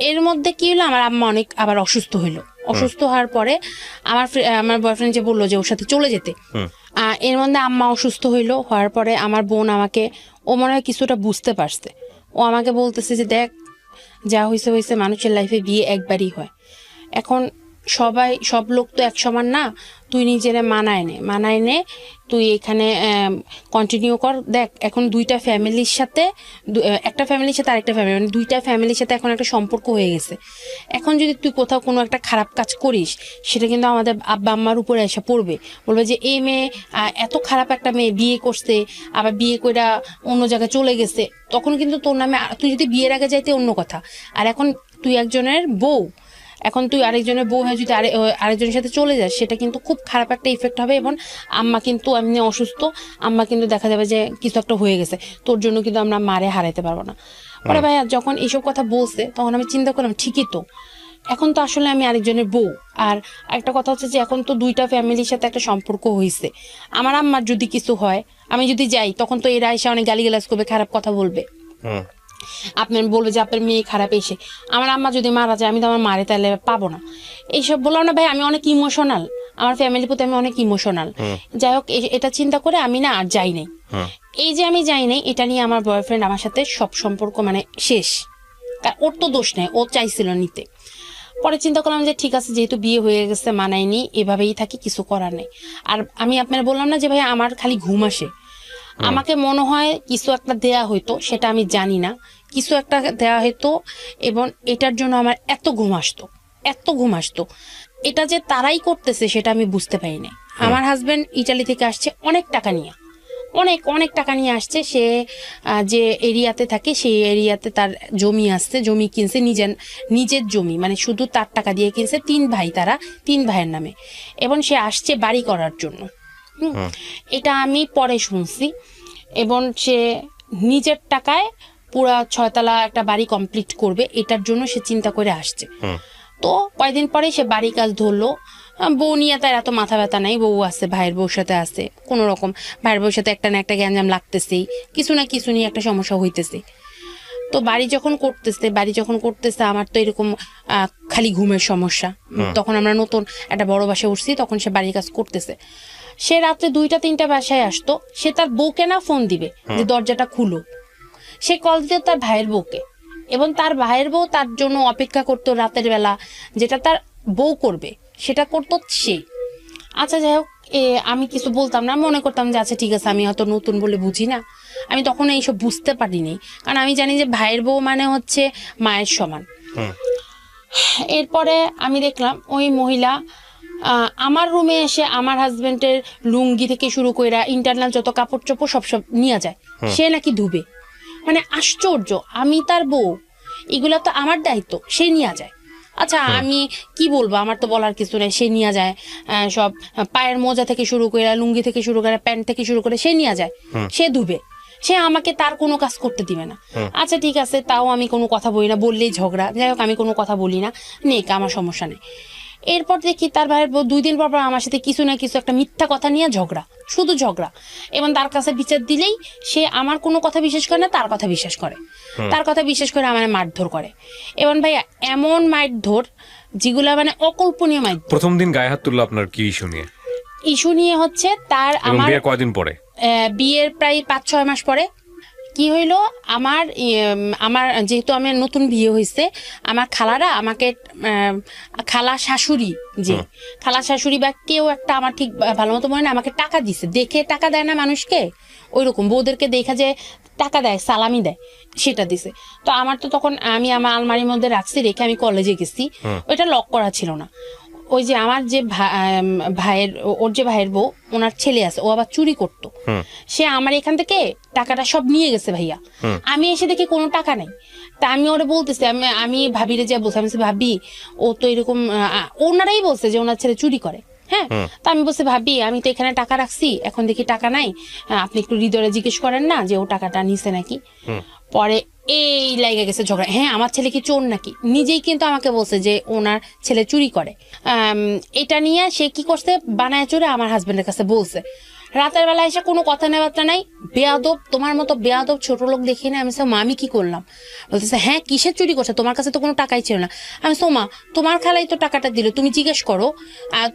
এর মধ্যে কি হলো, আমার আম্মা অনেক আবার অসুস্থ হইলো। অসুস্থ হওয়ার পরে আমার বয়ফ্রেন্ড যে বললো যে ওর সাথে চলে যেতে, এর মধ্যে আম্মা অসুস্থ হওয়ার পরে আমার বোন আমাকে, ও মনে হয় কিছুটা বুঝতে পারছে, ও আমাকে বলতেছে যে দেখ যা হয়েছে, মানুষের লাইফে বিয়ে একবারই হয়। এখন সব লোক তো এক সমান না, তুই নিজেরে মানায় নে, তুই এখানে কন্টিনিউ কর। দেখ এখন দুইটা ফ্যামিলির সাথে, একটা ফ্যামিলির সাথে আরেকটা ফ্যামিলি, মানে দুইটা ফ্যামিলির সাথে এখন একটা সম্পর্ক হয়ে গেছে। এখন যদি তুই কোথাও কোনো একটা খারাপ কাজ করিস, সেটা কিন্তু আমাদের আব্বা আম্মার উপরে এসে পড়বে, বলবে যে এই মেয়ে এত খারাপ একটা মেয়ে বিয়ে করছে, আবার বিয়ে করে অন্য জায়গায় চলে গেছে, তখন কিন্তু তোর নামে, তুই যদি বিয়ের আগে যাইতে অন্য কথা, আর এখন তুই একজনের বউ, এখন তুই আরেকজনের বউ হয়ে যদি আরেকজনের সাথে চলে যাস, সেটা কিন্তু খুব খারাপ একটা ইফেক্ট হবে। এবং আম্মা কিন্তু এমনি অসুস্থ, আম্মা কিন্তু দেখা যাবে যে কিছু একটা হয়ে গেছে, তোর জন্য কিন্তু আমরা মারে হারাইতে পারবো না। পরে ভাইয়া যখন এইসব কথা বলছে, তখন আমি চিন্তা করলাম ঠিকই তো, এখন তো আসলে আমি আরেকজনের বউ। আর একটা কথা হচ্ছে যে এখন তো দুইটা ফ্যামিলির সাথে একটা সম্পর্ক হয়েছে, আমার আম্মার যদি কিছু হয়, আমি যদি যাই, তখন তো এরা এসে অনেক গালিগালাজ করবে, খারাপ কথা বলবে, আপনার বলবে যে আপনার মেয়ে খারাপ। এসে আমার আম্মা যদি মারা যায়, আমি তো আমার মারে তাহলে পাবো না। এইসব বললাম না ভাই, আমি অনেক ইমোশনাল, আমার ফ্যামিলির প্রতি আমি অনেক ইমোশনাল। যাই হোক, এটা চিন্তা করে আমি না আর যাই নাই। এই যে আমি যাই নাই, এটা নিয়ে আমার বয়ফ্রেন্ড আমার সাথে সব সম্পর্ক মানে শেষ। ওর তো দোষ নেই, ও চাইছিল নিতে। পরে চিন্তা করলাম যে ঠিক আছে, যেহেতু বিয়ে হয়ে গেছে, মানায়নি, এভাবেই থাকি, কিছু করার নেই। আর আমি আপনার বললাম না যে ভাই আমার খালি ঘুম আসে, আমাকে মনে হয় কিছু একটা দেয়া হইতো, সেটা আমি জানি না, কিছু একটা দেয়া হইতো, এবং এটার জন্য আমার এত ঘুম আসতো। এটা যে তারাই করতেছে সেটা আমি বুঝতে পারি না। আমার হাজবেন্ড ইটালি থেকে আসছে অনেক টাকা নিয়ে, অনেক টাকা নিয়ে আসছে। সে যে এরিয়াতে থাকে, সেই এরিয়াতে তার জমি আসছে, জমি কিনছে, নিজের জমি, মানে শুধু তার টাকা দিয়ে কিনছে। 3 ভাই, তারা 3 ভাইয়ের নামে, এবং সে আসছে বাড়ি করার জন্য। এটা আমি পরে শুনছি। এবং সে নিজের টাকায় পুরা 6 তলা একটা বাড়ি কমপ্লিট করবে, এটার জন্য সে চিন্তা করে আসছে। তো কয়েকদিন পরে সে বাড়ি কাজ ধরলো। বউ নিয়ে তার এত মাথা ব্যথা নাই, বউ আছে, ভাইয়ের বউর সাথে আছে, কোনো রকম ভাইয়ের বউর সাথে একটা না একটা গ্যাঞ্জাম লাগতেছেই, কিছু না কিছু নিয়ে একটা সমস্যা হইতেছে। তো বাড়ি যখন করতেছে আমার তো এরকম খালি ঘুমের সমস্যা। তখন আমরা নতুন একটা বড় বাসায় উঠছি, তখন সে বাড়ির কাজ করতেছে। সে রাত্রে 2টা-3টা বাসায় আসতো, সে তার বউকে না ফোন দিবে যে দরজাটা খুলো, সে কল দিত তার ভাইয়ের বউকে, এবং তার ভাইয়ের বউ তার জন্য অপেক্ষা করতো রাতের বেলা, যেটা তার বউ করবে সেটা করতো সে। আচ্ছা যাই হোক, আমি কিছু বলতাম না, মনে করতাম যে আচ্ছা ঠিক আছে, আমি হয়তো নতুন বলে বুঝি না। আমি তখন এইসব বুঝতে পারিনি, কারণ আমি জানি যে ভাইয়ের বউ মানে হচ্ছে মায়ের সমান। এরপরে আমি দেখলাম ওই মহিলা আমার রুমে এসে আমার হাজবেন্ডের লুঙ্গি থেকে শুরু করে ইন্টারনাল যত কাপড় চোপড় সব নিয়ে যায়, সে নাকি ধুবে। মানে আশ্চর্য, আমি তার বউ, এগুলা তো আমার দায়িত্ব, সে নিয়ে যায়। আচ্ছা আমি কি বলবো, আমার তো বলার কিছু নেই, সে নিয়ে যায় সব, পায়ের মোজা থেকে শুরু করে, লুঙ্গি থেকে শুরু করে, প্যান্ট থেকে শুরু করে, সে নিয়ে যায়, সে ধুবে, সে আমাকে তার কোনো কাজ করতে দিবে না। আচ্ছা ঠিক আছে, তাও আমি কোনো কথা বলি না, বললেই ঝগড়া। যাই হোক, আমি কোনো কথা বলি না, নেক, আমার সমস্যা নেই। এরপর দেখি তার ভাইয়ের 2 দিন পর আমার সাথে কিছু না কিছু একটা মিথ্যা কথা নিয়ে ঝগড়া, শুধু ঝগড়া। এবং তার কাছে বিচার দিলেই সে আমার কোনো কথা বিশ্বাস করে না, তার কথা বিশ্বাস করে, তার কথা বিশ্বাস করে আমার মারধর করে। এবং ভাইয়া এমন মারধর যেগুলা মানে অকল্পনীয় মারধর। প্রথম দিন গায়ে হাত তুললো আপনার কি ইস্যু নিয়ে হচ্ছে তার, আমার কয়দিন পরে, বিয়ের প্রায় 5-6 মাস পরে কি হইলো, আমার যেহেতু আমার নতুন বিয়ে হয়েছে, আমার খালারা আমাকে, খালা শাশুড়ি বা কেউ একটা, আমার ঠিক ভালো মতো মনে না, আমাকে টাকা দিছে। দেখে টাকা দেয় না মানুষকে, ওই রকম বউদেরকে দেখা যে টাকা দেয়, সালামি দেয়, সেটা দিছে। তো আমার তো তখন, আমি আমার আলমারির মধ্যে রাখছি, রেখে আমি কলেজে গেছি, ওইটা লক করা ছিল না। ওই যে আমার যে ভাইয়ের ওর যে ভাইয়ের বউ ওনার ছেলে আছে, ও আবার চুরি করতো। সে আমার এখান থেকে টাকাটা সব নিয়ে গেছে ভাইয়া। আমি এসে দেখি কোনো টাকা নেই। তা আমি ওরা বলতেছি, আমি ভাবিরে যে বলছি, আমি ভাবি ও তো এরকম, ওনারাই বলছে যে ওনার ছেলে চুরি করে। হ্যাঁ, তো আমি বলছি ভাবি আমি তো এখানে টাকা রাখছি, এখন দেখি টাকা নাই, আপনি একটু হৃদয়ে জিজ্ঞেস করেন না যে ও টাকাটা নিছে নাকি। পরে এই লাগে গেছে ঝগড়া। হ্যাঁ, আমার ছেলে কি চোর নাকি? নিজেই কিন্তু আমাকে বলছে যে ওনার ছেলে চুরি করে। এটা নিয়ে সে কি করছে, বানায় চোরে আমার হাজবেন্ডের কাছে বলছে। রাতের বেলা এসে কোনো কথা নেবার্তা নাই, বেয়াদব, তোমার মতো বেয়াদব ছোট লোক দেখি না। আমি মা আমি কি করলাম? বলতেছে হ্যাঁ কিসের চুরি করছে, তোমার কাছে তো কোনো টাকাই ছিল না। আমি মা তোমার খালাই তো টাকাটা দিল, তুমি জিজ্ঞেস করো,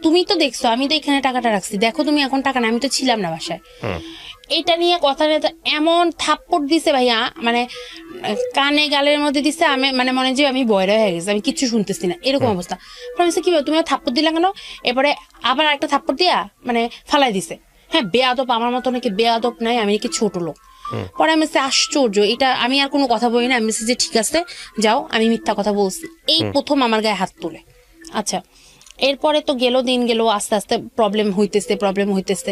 তুমি তো দেখছো আমি তো এখানে টাকাটা রাখছি, দেখো তুমি এখন টাকা না, আমি তো ছিলাম না বাসায়। এটা নিয়ে কথা নিয়ে এমন থাপ্পড় দিছে ভাইয়া, মানে কানে গালের মধ্যে দিছে, আমি মানে মনে যে আমি বয়রা হয়ে গেছে, আমি কিচ্ছু শুনতেছি না, এরকম অবস্থা। কি তুমি থাপ্পড় দিলা কেন? এরপরে আবার একটা থাপ্পড় দিয়া মানে ফালাই দিছে। হ্যাঁ, বেয়াদব, আমার মতো নাকি বেয়াদব নাই, আমি নাকি ছোট লোক। পরে আমি আশ্চর্য, এটা আমি আর কোনো কথা বলি না। আমি যে ঠিক আছে যাও, আমি মিথ্যা কথা বলছি, এই প্রথম আমার গায়ে হাত তুলে। আচ্ছা, এরপরে তো গেল দিন গেল, আস্তে আস্তে প্রবলেম হইতেছে।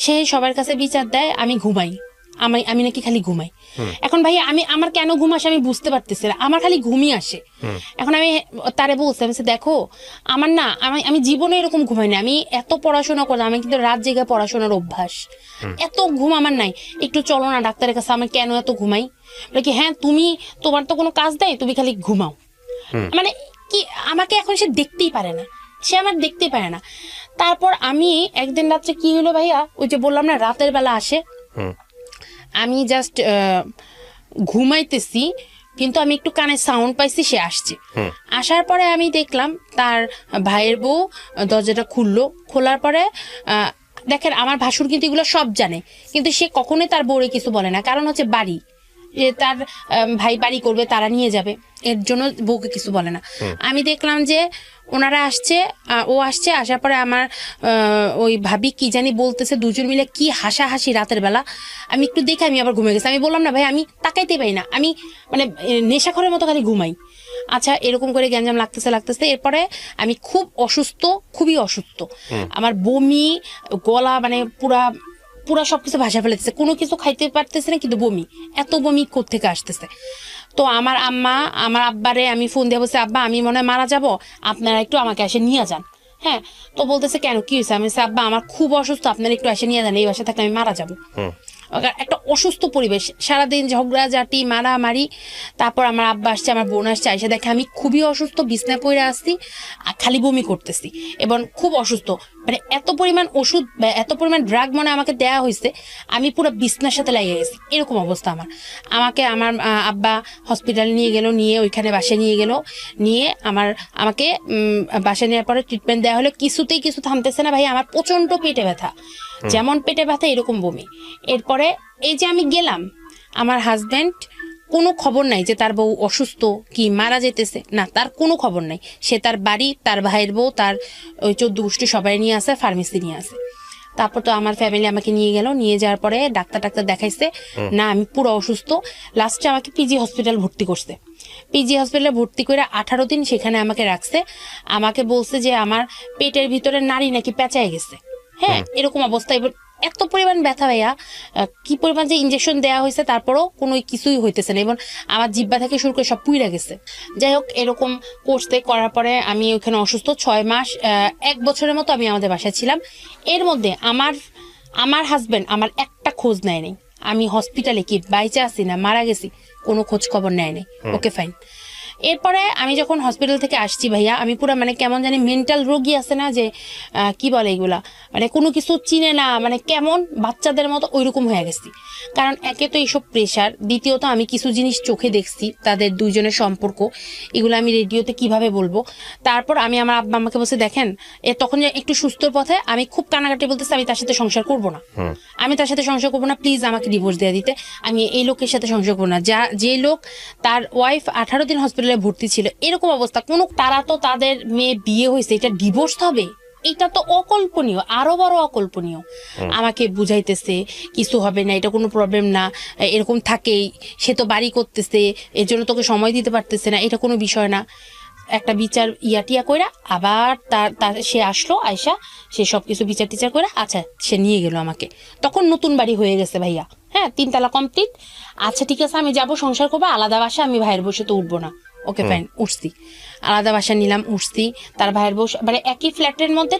সে সবার কাছে বিচার দেয় আমি ঘুমাই, আমি নাকি খালি ঘুমাই। এখন ভাই আমার কেন ঘুম আসে আমি বুঝতে পারতেছি না, আমার খালি ঘুমই আসে। এখন আমি তারে বলছি, আমি দেখো আমার না, আমি জীবনে এরকম ঘুমাই না, আমি এত পড়াশোনা করলাম, আমি কিন্তু রাত জেগে পড়াশোনার অভ্যাস, এত ঘুম আমার নাই, একটু চলো না ডাক্তারের কাছে, আমি কেন এত ঘুমাই? বলে কি হ্যাঁ তোমার তো কোনো কাজ দেয়, তুমি খালি ঘুমাও। মানে কি, আমাকে এখন সে দেখতেই পারে না, সে আমার দেখতেই পারে না। তারপর আমি একদিন রাত্রে কি হলো ভাইয়া, ওই যে বললাম না রাতের বেলা আসে, আমি জাস্ট ঘুমাইতেছি, কিন্তু আমি একটু কানে সাউন্ড পাইছি সে আসছে। আসার পরে আমি দেখলাম তার ভাইয়ের বউ দরজাটা খোলার পরে দেখেন আমার ভাসুর কিন্তু এগুলো সব জানে, কিন্তু সে কখনোই তার বউরে কিছু বলে না, কারণ হচ্ছে বাড়ি, যে তার ভাই বাড়ি করবে, তারা নিয়ে যাবে, এর জন্য বউকে কিছু বলে না। আমি দেখলাম যে ওনারা আসছে, ও আসছে, আসার পরে আমার ওই ভাবি কি জানি বলতেছে, দুজন মিলে কি হাসাহাসি রাতের বেলা। আমি একটু দেখে আমি আবার ঘুমিয়ে গেছি। আমি বললাম না ভাই আমি তাকাইতে পাই না, আমি মানে নেশাখরের মতো খালি ঘুমাই। আচ্ছা, এরকম করে গ্যাঞ্জাম লাগতেছে। এরপরে আমি খুবই অসুস্থ, আমার বমি, গলা মানে পুরা সবকিছু ভাসা ফেলেছে, কোনো কিছু খাইতে পারতেছে না, কিন্তু বমি, এত বমি কোত্থেকে আসতেছে। তো আমার আব্বারে আমি ফোন দিয়ে বলছি, আব্বা আমি মনে হয় মারা যাব, আপনারা একটু আমাকে এসে নিয়ে যান। হ্যাঁ, তো বলতেছে কেন কি হয়েছে? আমি আব্বা আমার খুব অসুস্থ, আপনারা একটু এসে নিয়ে যান, এই বাসা থাকলে আমি মারা যাবো। একটা অসুস্থ পরিবেশ, সারাদিন ঝগড়াঝাটি মারামারি। তারপর আমার আব্বা আসছে, আমার বোন আসছে, এসে দেখে আমি খুবই অসুস্থ, বিছনায় পড়ে আসছি, খালি বমি করতেছি এবং খুব অসুস্থ। মানে এত পরিমাণ ওষুধ, এত পরিমাণ ড্রাগ মনে আমাকে দেওয়া হয়েছে, আমি পুরো বিছনার সাথে লাগিয়ে গেছি, এরকম অবস্থা আমাকে আমার আব্বা হসপিটালে নিয়ে ওইখানে বাসায় নিয়ে আমাকে বাসায় নেওয়ার পরে ট্রিটমেন্ট দেওয়া হলো। কিছুতেই কিছু থামতেছে না ভাই, আমার প্রচন্ড পেটে ব্যথা, যেমন পেটে ব্যথা এরকম বমি। এরপরে এই যে আমি গেলাম, আমার হাজবেন্ড কোনো খবর নাই যে তার বউ অসুস্থ কি মারা যেতেছে, না, তার কোনো খবর নাই। সে তার বাড়ি, তার ভাইয়ের বউ, তার ওই 14 গোষ্ঠী সবাই নিয়ে আসে, ফার্মেসি নিয়ে আসে। তারপর তো আমার ফ্যামিলি আমাকে নিয়ে যাওয়ার পরে ডাক্তার দেখাইছে, না আমি পুরো অসুস্থ। লাস্টে আমাকে পিজি হসপিটাল ভর্তি করছে। পিজি হসপিটালে ভর্তি করে 18 দিন সেখানে আমাকে রাখছে। আমাকে বলছে যে আমার পেটের ভিতরে নাড়ি নাকি পেঁচায় গেছে। হ্যাঁ, এরকম অবস্থা। এবার এত পরিমাণ ব্যথা ভাইয়া, কি পরিমাণ যে ইঞ্জেকশন দেওয়া হয়েছে, তারপরও কোনো কিছুই হইতেছে না, এবং আমার জিব্বা থেকে শুরু করে সব পুইরা গেছে। যাই হোক, এরকম করার পরে আমি ওখানে অসুস্থ 6 মাস, 1 বছরের মতো আমি আমাদের বাসায় ছিলাম। এর মধ্যে আমার হাজবেন্ড আমার একটা খোঁজ নেয়নি, আমি হসপিটালে কি বাইচে আছি না মারা গেছি কোনো খোঁজ খবর নেয়নি। Okay fine. এরপরে আমি যখন হসপিটাল থেকে আসছি ভাইয়া, আমি পুরো মানে কেমন জানি মেন্টাল রোগী আছে না, যে কি বলে এগুলা, মানে কোনো কিছু চিনে না, মানে কেমন বাচ্চাদের মতো ওইরকম হয়ে গেছি। কারণ একে তো এইসব প্রেশার, দ্বিতীয়ত আমি কিছু জিনিস চোখে দেখছি, তাদের দুইজনের সম্পর্ক, এগুলো আমি রেডিওতে কিভাবে বলবো। তারপর আমি আমার আব্বা আমাকে বলছে দেখেন, তখন একটু সুস্থর পথে, আমি খুব কানাকাটি বলতেছি আমি তার সাথে সংসার করবো না, প্লিজ আমাকে ডিভোর্স দিয়ে দিতে, আমি এই লোকের সাথে সংসার করবো না। যে লোক তার ওয়াইফ 18 দিন হসপিটালে ভর্তি ছিল, এরকম অবস্থা, তারা তো তাদের মেয়ে বিয়ে হয়েছে, এটা ডিভোর্স হবে? এটা তো অকল্পনীয়, আরো বড় অকল্পনীয়। আমাকে বুঝাইতেছে কিছু হবে না, এটা কোনো প্রবলেম না, এরকম থাকেই, সে তো বাড়ি করতেছে, এর জন্য তোকে সময় দিতে পারতেছে না, এটা কোনো বিষয় না। একটা বিচার টিয়া কইরা আবার তার সে আসলো আয়সা, সে সবকিছু বিচার টিচার করে আচ্ছা সে নিয়ে গেল আমাকে। তখন নতুন বাড়ি হয়ে গেছে ভাইয়া, হ্যাঁ 3 তলা কমপ্লিট। আচ্ছা ঠিক আছে আমি যাব সংসার করবো, আলাদা বাসা, আমি ভাইয়ের বসে তো উঠবো না। ওকে ফাইন, উঠছি, আলাদা বাসা নিলাম, উঠছি। তার ভাইয়ের বসে মানে একই ফ্ল্যাটের মধ্যে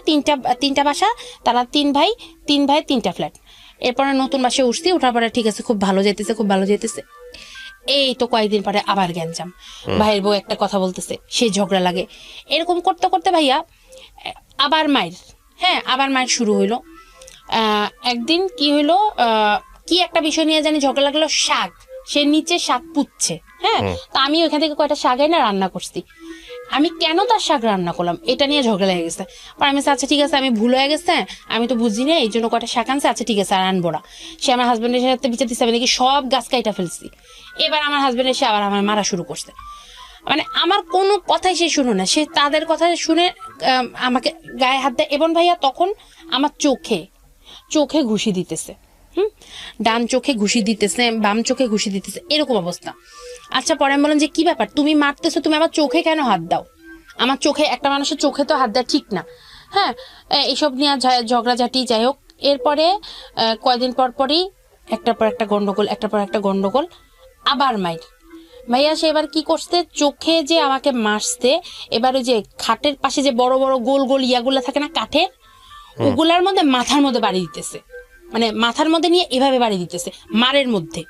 তিনটা বাসা, তারা 3 ভাই 3টা ফ্ল্যাট। এরপরে নতুন বাসায় উঠছি, ওঠার পরে ঠিক আছে খুব ভালো যেতেছে, খুব ভালো যেতেছে। এই তো কয়েকদিন পরে আবার গ্যাঞ্জাম, ভাইয়ের বউ একটা কথা বলতেছে, সে ঝগড়া লাগে। এরকম করতে করতে ভাইয়া আবার মায়ের, হ্যাঁ আবার মায়ের শুরু হইলো। একদিন কি হইলো, কি একটা বিষয় নিয়ে জানি ঝগড়া লাগলো, শাক, সে নিচে শাক পুচ্ছে, হ্যাঁ তো আমি ওইখান থেকে কয়টা শাক না রান্না করছি। আমি কেন তার শাক রান্না করলাম এটা নিয়ে ঝগড়া লেগে গেছে। পর আমি আচ্ছা ঠিক আছে আমি ভুল হয়ে গেছে, আমি তো বুঝি না, এই জন্য কয়টা শাক আনছে, আচ্ছা ঠিক আছে আর আনবো না। সে আমার হাজবেন্ডের সাথে বিচার দিচ্ছে আমি নাকি সব গাছ কাইটা ফেলছি। এবার আমার হাজবেন্ড এসে আবার আমার মারা শুরু করছে, মানে আমার কোনো কথাই সে শুনো না, সে তাদের কথা শুনে আমাকে গায়ে হাত দেয়। এবং ভাইয়া তখন আমার চোখে ঘুষি দিতেছে, ডান চোখে ঘুষি দিতেছে, বাম চোখে ঘুষি দিতেছে, এরকম অবস্থা। আচ্ছা পরে আমি বললাম যে কি ব্যাপার, তুমি মারতেছো, তুমি আমার চোখে কেন হাত দাও? আমার চোখে, একটা মানুষের চোখে তো হাত দেওয়া ঠিক না, হ্যাঁ এইসব নিয়ে ঝগড়াঝাটি যাই হোক। এরপরে কয়দিন পরই একটার পর একটা গন্ডগোল, আবার মাইর। ভাইয়া সে এবার কি করছে, চোখে যে আমাকে মারছে, এবার ওই যে খাটের পাশে যে বড় বড় গোল গোল ইয়াগুলা থাকে না কাঠের, ওগুলার মধ্যে মাথার মধ্যে বাড়ি দিতেছে, মানে মাথার মধ্যে নিয়ে এভাবে বাড়ি দিতেছে মারের মধ্যে।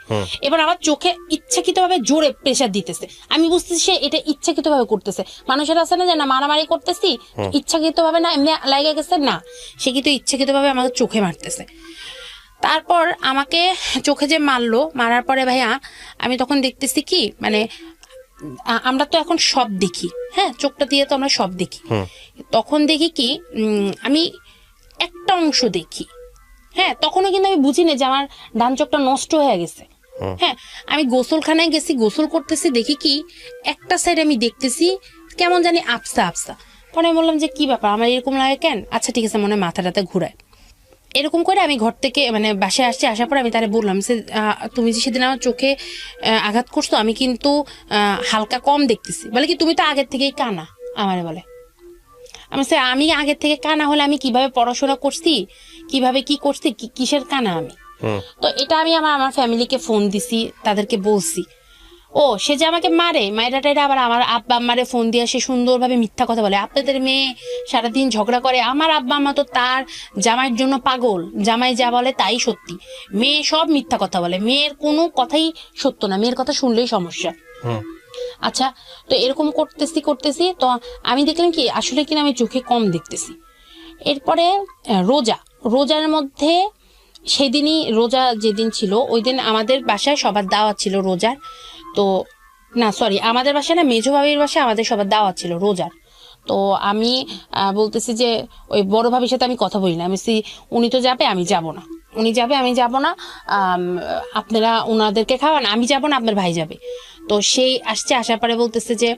এবার আমার চোখে ইচ্ছাকৃত ভাবে জোরে প্রেসার দিতেছে, আমি বুঝতেছি সে এটা ইচ্ছাকৃত ভাবে করতেছে। মানুষের আছে না যে না মারামারি করতেছি ইচ্ছাকৃত ভাবে, না এমনি লাগে গেছে, না সে কিন্তু ইচ্ছাকৃত ভাবে আমাকে চোখে মারতেছে। তারপর আমাকে চোখে যে মারার পরে ভাইয়া আমি তখন দেখতেছি কি, মানে আমরা তো এখন সব দেখি, হ্যাঁ চোখটা দিয়ে তো আমরা সব দেখি। তখন দেখি কি আমি একটা অংশ দেখি, হ্যাঁ তখনও কিন্তু আমি বুঝি না যে আমার ডান চোখটা নষ্ট হয়ে গেছে। হ্যাঁ আমি গোসলখানায় গেছি, গোসল করতেছি, দেখি কি একটা সাইড আমি দেখতেছি কেমন জানি আফসা আফসা। পরে আমি বললাম যে কি ব্যাপার, আমার এরকম লাগে কেন? আচ্ছা ঠিক আছে মনে হয় মাথাটাতে ঘুরায়। এরকম করে আমি ঘর থেকে মানে বাসায় আসছি, আসার পর আমি তারে বললাম যে তুমি যে সেদিন আমার চোখে আঘাত করছো, আমি কিন্তু হালকা কম দেখতেছি। বলে কি তুমি তো আগের থেকেই কানা। আমারে বলে, আমি আগের থেকে কানা হলে আমি কিভাবে পড়াশোনা করছি, কিভাবে কি করছি, কিসের কানা আমি? তো এটা আমি আমার ফ্যামিলিকে ফোন দিছি, তাদেরকে বলছি। ও সে যে আমাকে মায়েরা টাইরা আবার আমার আব্বা আম্মারে ফোন দিয়ে সে সুন্দরভাবে মিথ্যা কথা বলে, আপনাদের মেয়ে সারাদিন ঝগড়া করে। আমার আব্বা আম্মা তো তার জামাইয়ের জন্য পাগল, জামাই যা বলে তাই সত্যি, মেয়ে সব মিথ্যা কথা বলে, মেয়ের কোনো কথাই সত্য না, মেয়ের কথা শুনলেই সমস্যা। আচ্ছা তো এরকম করতেছি তো আমি দেখলাম কি আসলে কিনা আমি চোখে কম দেখতেছি। এরপরে রোজার মধ্যে সেদিনই, রোজা যেদিন ছিল ওই দিন আমাদের বাসায় সবার দাওয়াত ছিল রোজার। তো না সরি, আমাদের বাসায় না, মেজো ভাবির বাসায় আমাদের সবার দাওয়াত ছিল রোজার। তো আমি বলতেছি যে ওই বড় ভাবির সাথে আমি কথা বলি না, আমি উনি তো যাবে আমি যাব না, উনি যাবে আমি যাব না, আপনারা ওনাদেরকে খাওয়ান, আমি যাব না, আপনার ভাই যাবে। তো সেই আসার পরে বলতেছে যে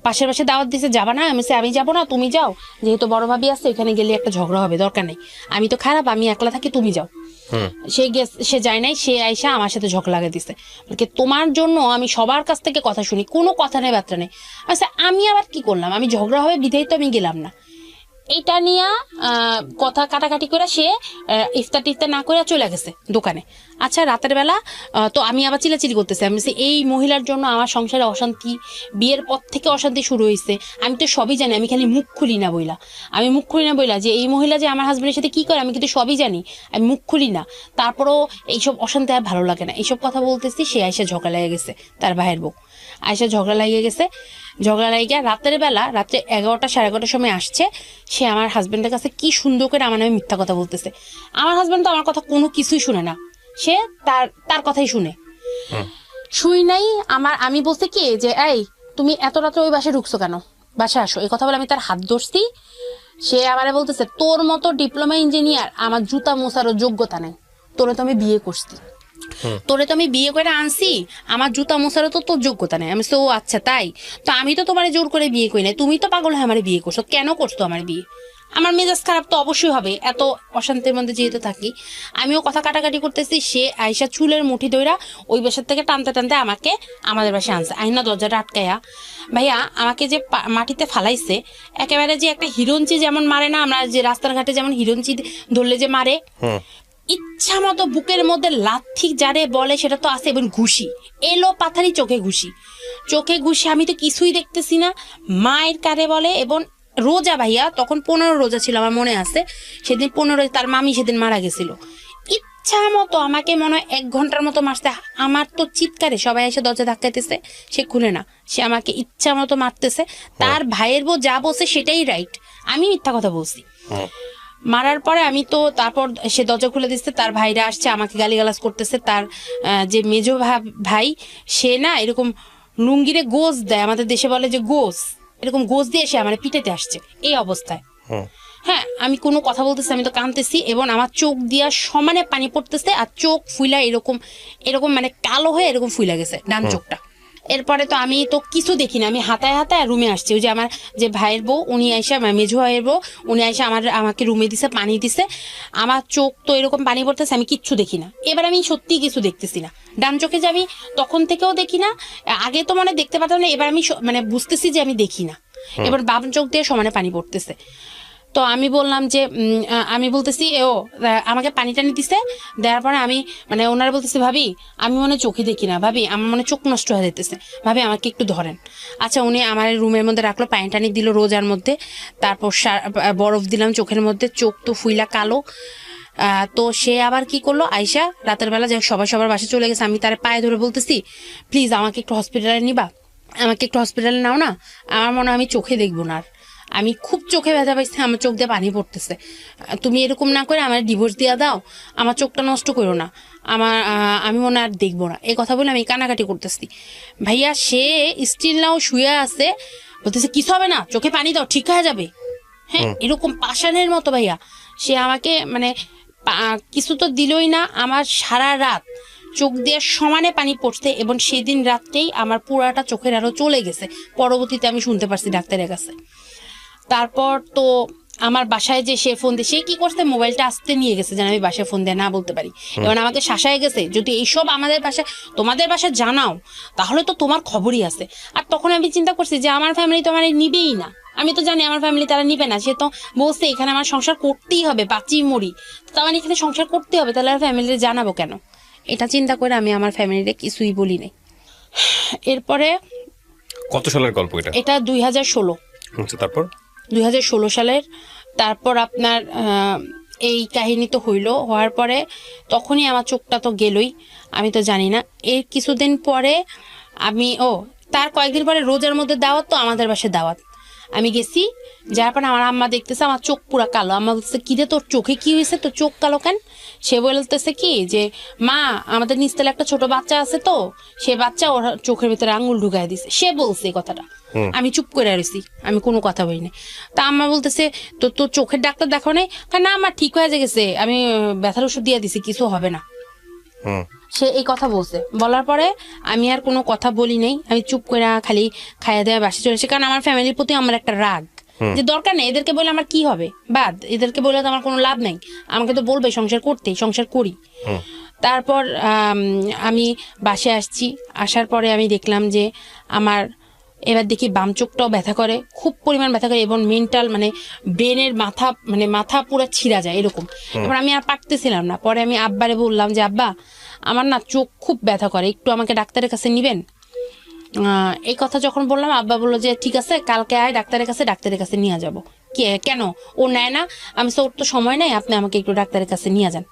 পাশের পাশে দাওয়াত দিছে, যাবা না? আমি যাবো না, তুমি যাও, যেহেতু বড় ভাবি আছে ওখানে গেলে একটা ঝগড়া হবে, দরকার নেই, আমি তো খারাপ, আমি একলা থাকি, তুমি যাও। সে যায় নাই, সে আইসা আমার সাথে ঝগড়া লাগিয়ে দিছে, তোমার জন্য আমি সবার কাছ থেকে কথা শুনি, কোনো কথা নেই বার্তা নেই। আচ্ছা আমি আবার কি করলাম, আমি ঝগড়া হবে বিধায় তো আমি গেলাম না। এটা নিয়ে কথা কাটাকাটি করে সে ইফতার টিফতার না করে চলে গেছে দোকানে। আচ্ছা রাতের বেলা তো আমি আবার চিলাচিলি করতেছি, আমি এই মহিলার জন্য আমার সংসারে অশান্তি, বিয়ের পর থেকে অশান্তি শুরু হয়েছে, আমি তো সবই জানি, আমি খালি মুখ খুলি না বইলা যে এই মহিলা যে আমার হাজবেন্ডের সাথে কি করে আমি কিন্তু সবই জানি, আমি মুখ খুলি না। তারপরও এইসব অশান্তি আর ভালো লাগে না, এইসব কথা বলতেছি, সে আইসা ঝগড়া লেগে গেছে, তার ভাইয়ের বউ আইসা ঝগড়া লাগিয়ে রাতের বেলা, রাত্রে 11টা সাড়ে 11টার সময় আসছে। সে আমার হাজবেন্ডের কাছে কি সুন্দর করে আমার নামে মিথ্যা কথা বলতেছে। আমার হাজবেন্ড তো আমার কথা কোনো কিছুই শুনে না, সে তার কথাই শুই নাই। আমি বলছি কি যে এই তুমি এত রাত্রে ওই বাসায় ঢুকছো কেন, বাসায় আসো, এই কথা বলে আমি তার হাত ধরছি। সে আমারে বলতেছে তোর মতো ডিপ্লোমা ইঞ্জিনিয়ার আমার জুতা মোছারও যোগ্যতা নেই, তোরে তো আমি বিয়ে করে আনছি, আমার জুতা মোছারও তো তোর যোগ্যতা নেই। আমি ও আচ্ছা তাই, তো আমি তো তোমার জোর করে বিয়ে করি নাই, তুমি তো পাগল হয়ে আমার বিয়ে করছো, কেন করছো আমার বিয়ে? আমার মেজাজ খারাপ তো অবশ্যই হবে, এত অশান্তির মধ্যে যেহেতু থাকি। আমিও কথা কাটাকাটি করতেছি, সে আয়সা চুলের মুঠি ধইরা ওই বাসার থেকে টানতে টানতে আমাকে আমাদের বাসায় আনছে, আইনা দরজাটা আটকায়া। ভাইয়া আমাকে যে মাটিতে ফালাইছে, একেবারে যে একটা হিরঞ্চি যেমন মারে না, আমরা যে রাস্তার ঘাটে যেমন হিরঞ্চি ধরলে যে মারে, ইচ্ছা মতো বুকের মধ্যে লাথি যারে বলে সেটা তো আছে, এবং ঘুষি, এলো পাথারি চোখে ঘুষি, চোখে ঘুষি। আমি তো কিছুই দেখতেছি না, মায়ের কারে বলে। এবং রোজা ভাইয়া, তখন 15 রোজা ছিল আমার মনে আছে, সেদিন 15, তার মামি সেদিন মারা গেছিল। ইচ্ছা মতো আমাকে মনে হয় 1 ঘন্টার মতো মারছে। আমার তো চিৎকারে সবাই এসে দরজা ধাক্কাইতেছে, সে খুলে না, সে আমাকে ইচ্ছা মতো মারতেছে। তার ভাইয়ের বউ যা বলছে সেটাই রাইট, আমি মিথ্যা কথা বলছি। মারার পরে আমি তো তারপর সে দরজা খুলে দিচ্ছে, তার ভাইরা আসছে আমাকে গালিগালাজ করতেছে। তার যে মেজো ভাই, সে না এরকম লুঙ্গিরে গোজ দেয়, আমাদের দেশে বলে যে গোজ, এরকম গোজ দিয়ে সে আমার পিটাতে আসছে এই অবস্থায়। হ্যাঁ, আমি কোনো কথা বলতেছি, আমি তো কাঁদতেছি, এবং আমার চোখ দিয়া সমানে পানি পড়তেছে, আর চোখ ফুইলা এরকম এরকম মানে কালো হয়ে এরকম ফুইলা গেছে ডান চোখটা। এরপরে তো আমি তো কিছু দেখি না, আমি হাতায় হাতায় রুমে আসছি। ওই যে আমার যে ভাইয়ের বউ, উনি আইসা, মেজো ভাইয়ের বউ, উনি আইসা আমাকে রুমে দিছে, পানি দিছে। আমার চোখ তো এরকম পানি পড়তেছে, আমি কিচ্ছু দেখি না। এবার আমি সত্যি কিছু দেখতেছি না, ডান চোখে যে আমি তখন থেকেও দেখি না, আগে তো মানে দেখতে পারতাম না, এবার আমি মানে বুঝতেছি যে আমি দেখি না। এবার বাম চোখ দিয়ে সমানে পানি পড়তেছে। তো আমি বললাম যে আমি বলতেছি আমাকে পানি টানি দিছে, দেওয়ার পরে আমি মানে ওনারা বলতেছি, ভাবি আমি মনে চোখে দেখি না, ভাবি আমার মনে চোখ নষ্ট হয়ে যেতেছে, ভাবি আমাকে একটু ধরেন। আচ্ছা, উনি আমার রুমের মধ্যে রাখলো, পানি টানি দিল রোজার মধ্যে, তারপর বরফ দিলাম চোখের মধ্যে, চোখ তো ফুইলা কালো। তো সে আবার কি করলো, আয়সা রাতের বেলা যে সবার বাসায় চলে গেছে, আমি তার পায়ে ধরে বলতেছি, প্লিজ আমাকে একটু হসপিটালে নিবা, আমাকে একটু হসপিটালে নাও না, আমার মনে হয় আমি চোখে দেখবো না আর, আমি খুব চোখে ব্যথা পাইছি, আমার চোখ দিয়ে পানি পড়তেছে, তুমি এরকম না করে আমার ডিভোর্স দিয়ে দাও, আমার চোখটা নষ্ট করো না, আমি মনে আর দেখবো না। এই কথা বলে আমি কানাকাটি করতেছি। ভাইয়া সে স্টিল নাও শুয়ে আছে, বলতেছে কিছু হবে না, চোখে পানি দাও, ঠিক হয়ে যাবে। হ্যাঁ, এরকম পাষাণের মতো ভাইয়া সে আমাকে মানে কিছু তো দিলই না। আমার সারা রাত চোখ দিয়ে সমানে পানি পড়ছে, এবং সেদিন রাত্রেই আমার পুরাটা চোখের আরো চলে গেছে, পরবর্তীতে আমি শুনতে পারছি ডাক্তারের কাছে। তারপর তো আমার বাসায় যে সে ফোন দিয়ে, সে কি করছে, মোবাইলটা আসতে নিয়ে গেছে যেন আমি বাসায় ফোন দিয়ে না বলতে পারি, এবং আমাকে শাসায় গেছে, যদি এইসব আমাদের বাসায় তোমাদের বাসায় জানাও তাহলে তো তোমার খবরই আছে। আর তখন আমি চিন্তা করছি যে আমার ফ্যামিলি তো আমার নিবেই না, আমি তো জানি আমার ফ্যামিলি তারা নিবে না, সে তো বলছে এখানে আমার সংসার করতেই হবে, বাঁচি মরি, তো আমার এখানে সংসার করতে হবে, তাহলে আর ফ্যামিলিতে জানাবো কেন। এটা চিন্তা করে আমি আমার ফ্যামিলিতে কিছুই বলি নাই। এরপরে কত সালের গল্প এটা? এটা 2016। তারপর 2016 সালের। তারপর আপনার এই কাহিনী তো হওয়ার পরে তখনই আমার চোখটা তো গেলই, আমি তো জানি না। এর কিছুদিন পরে আমি তার কয়েকদিন পরে রোজার মধ্যে দাওয়াত, তো আমাদের বাসায় দাওয়াত, আমি গেছি। যার পরে আমার আম্মা দেখতেছে আমার চোখ পুরা কালো। আম্মা বলতেছে, কি রে তোর চোখে কি হয়েছে, তোর চোখ কালো কেন? সে বলতেছে কি যে, মা আমাদের নিচতলে একটা ছোট বাচ্চা আছে, তো সে বাচ্চা ওর চোখের ভিতরে আঙুল ঢুকাই দিছে। সে বলছে এই কথাটা, আমি চুপ করে রয়েছি, আমি কোনো কথা বলি না। তা আম্মা বলতেছে, তো তোর চোখের ডাক্তার দেখো নাই? না আমার ঠিক হয়ে গেছে, আমি ব্যথার ওষুধ দিয়ে দিছি, কিছু হবে না। সে এই কথা বলছে, বলার পরে আমি আর কোনো কথা বলি নাই, আমি চুপ করে খালি খাইয়া দেওয়া বাসে চলেছি। কারণ আমার ফ্যামিলির প্রতি আমার একটা রাগ, যে দরকার নেই এদেরকে বলে আমার কি হবে, বাদ, এদেরকে বলে তো আমার কোনো লাভ নাই, আমাকে তো বলবে সংসার করতে, সংসার করি। তারপর আমি বাসে আসছি, আসার পরে আমি দেখলাম যে আমার এবার দেখি বাম চোখটাও ব্যথা করে, খুব পরিমাণ ব্যথা করে, এবং মেন্টাল মানে ব্রেনের মাথা পুরো ছিঁড়া যায় এরকম। এবার আমি আর পারতেছিলাম না। পরে আমি আব্বারে বললাম যে, আব্বা আমার না চোখ খুব ব্যথা করে, একটু আমাকে ডাক্তারের কাছে নিবেন। এই কথা যখন বললাম, আব্বা বললো যে ঠিক আছে, কালকে আয় ডাক্তারের কাছে নিয়ে যাবো। কেন ও নেয় না? আমি ওর তো সময় নেই, আপনি আমাকে একটু ডাক্তারের কাছে নিয়ে যান।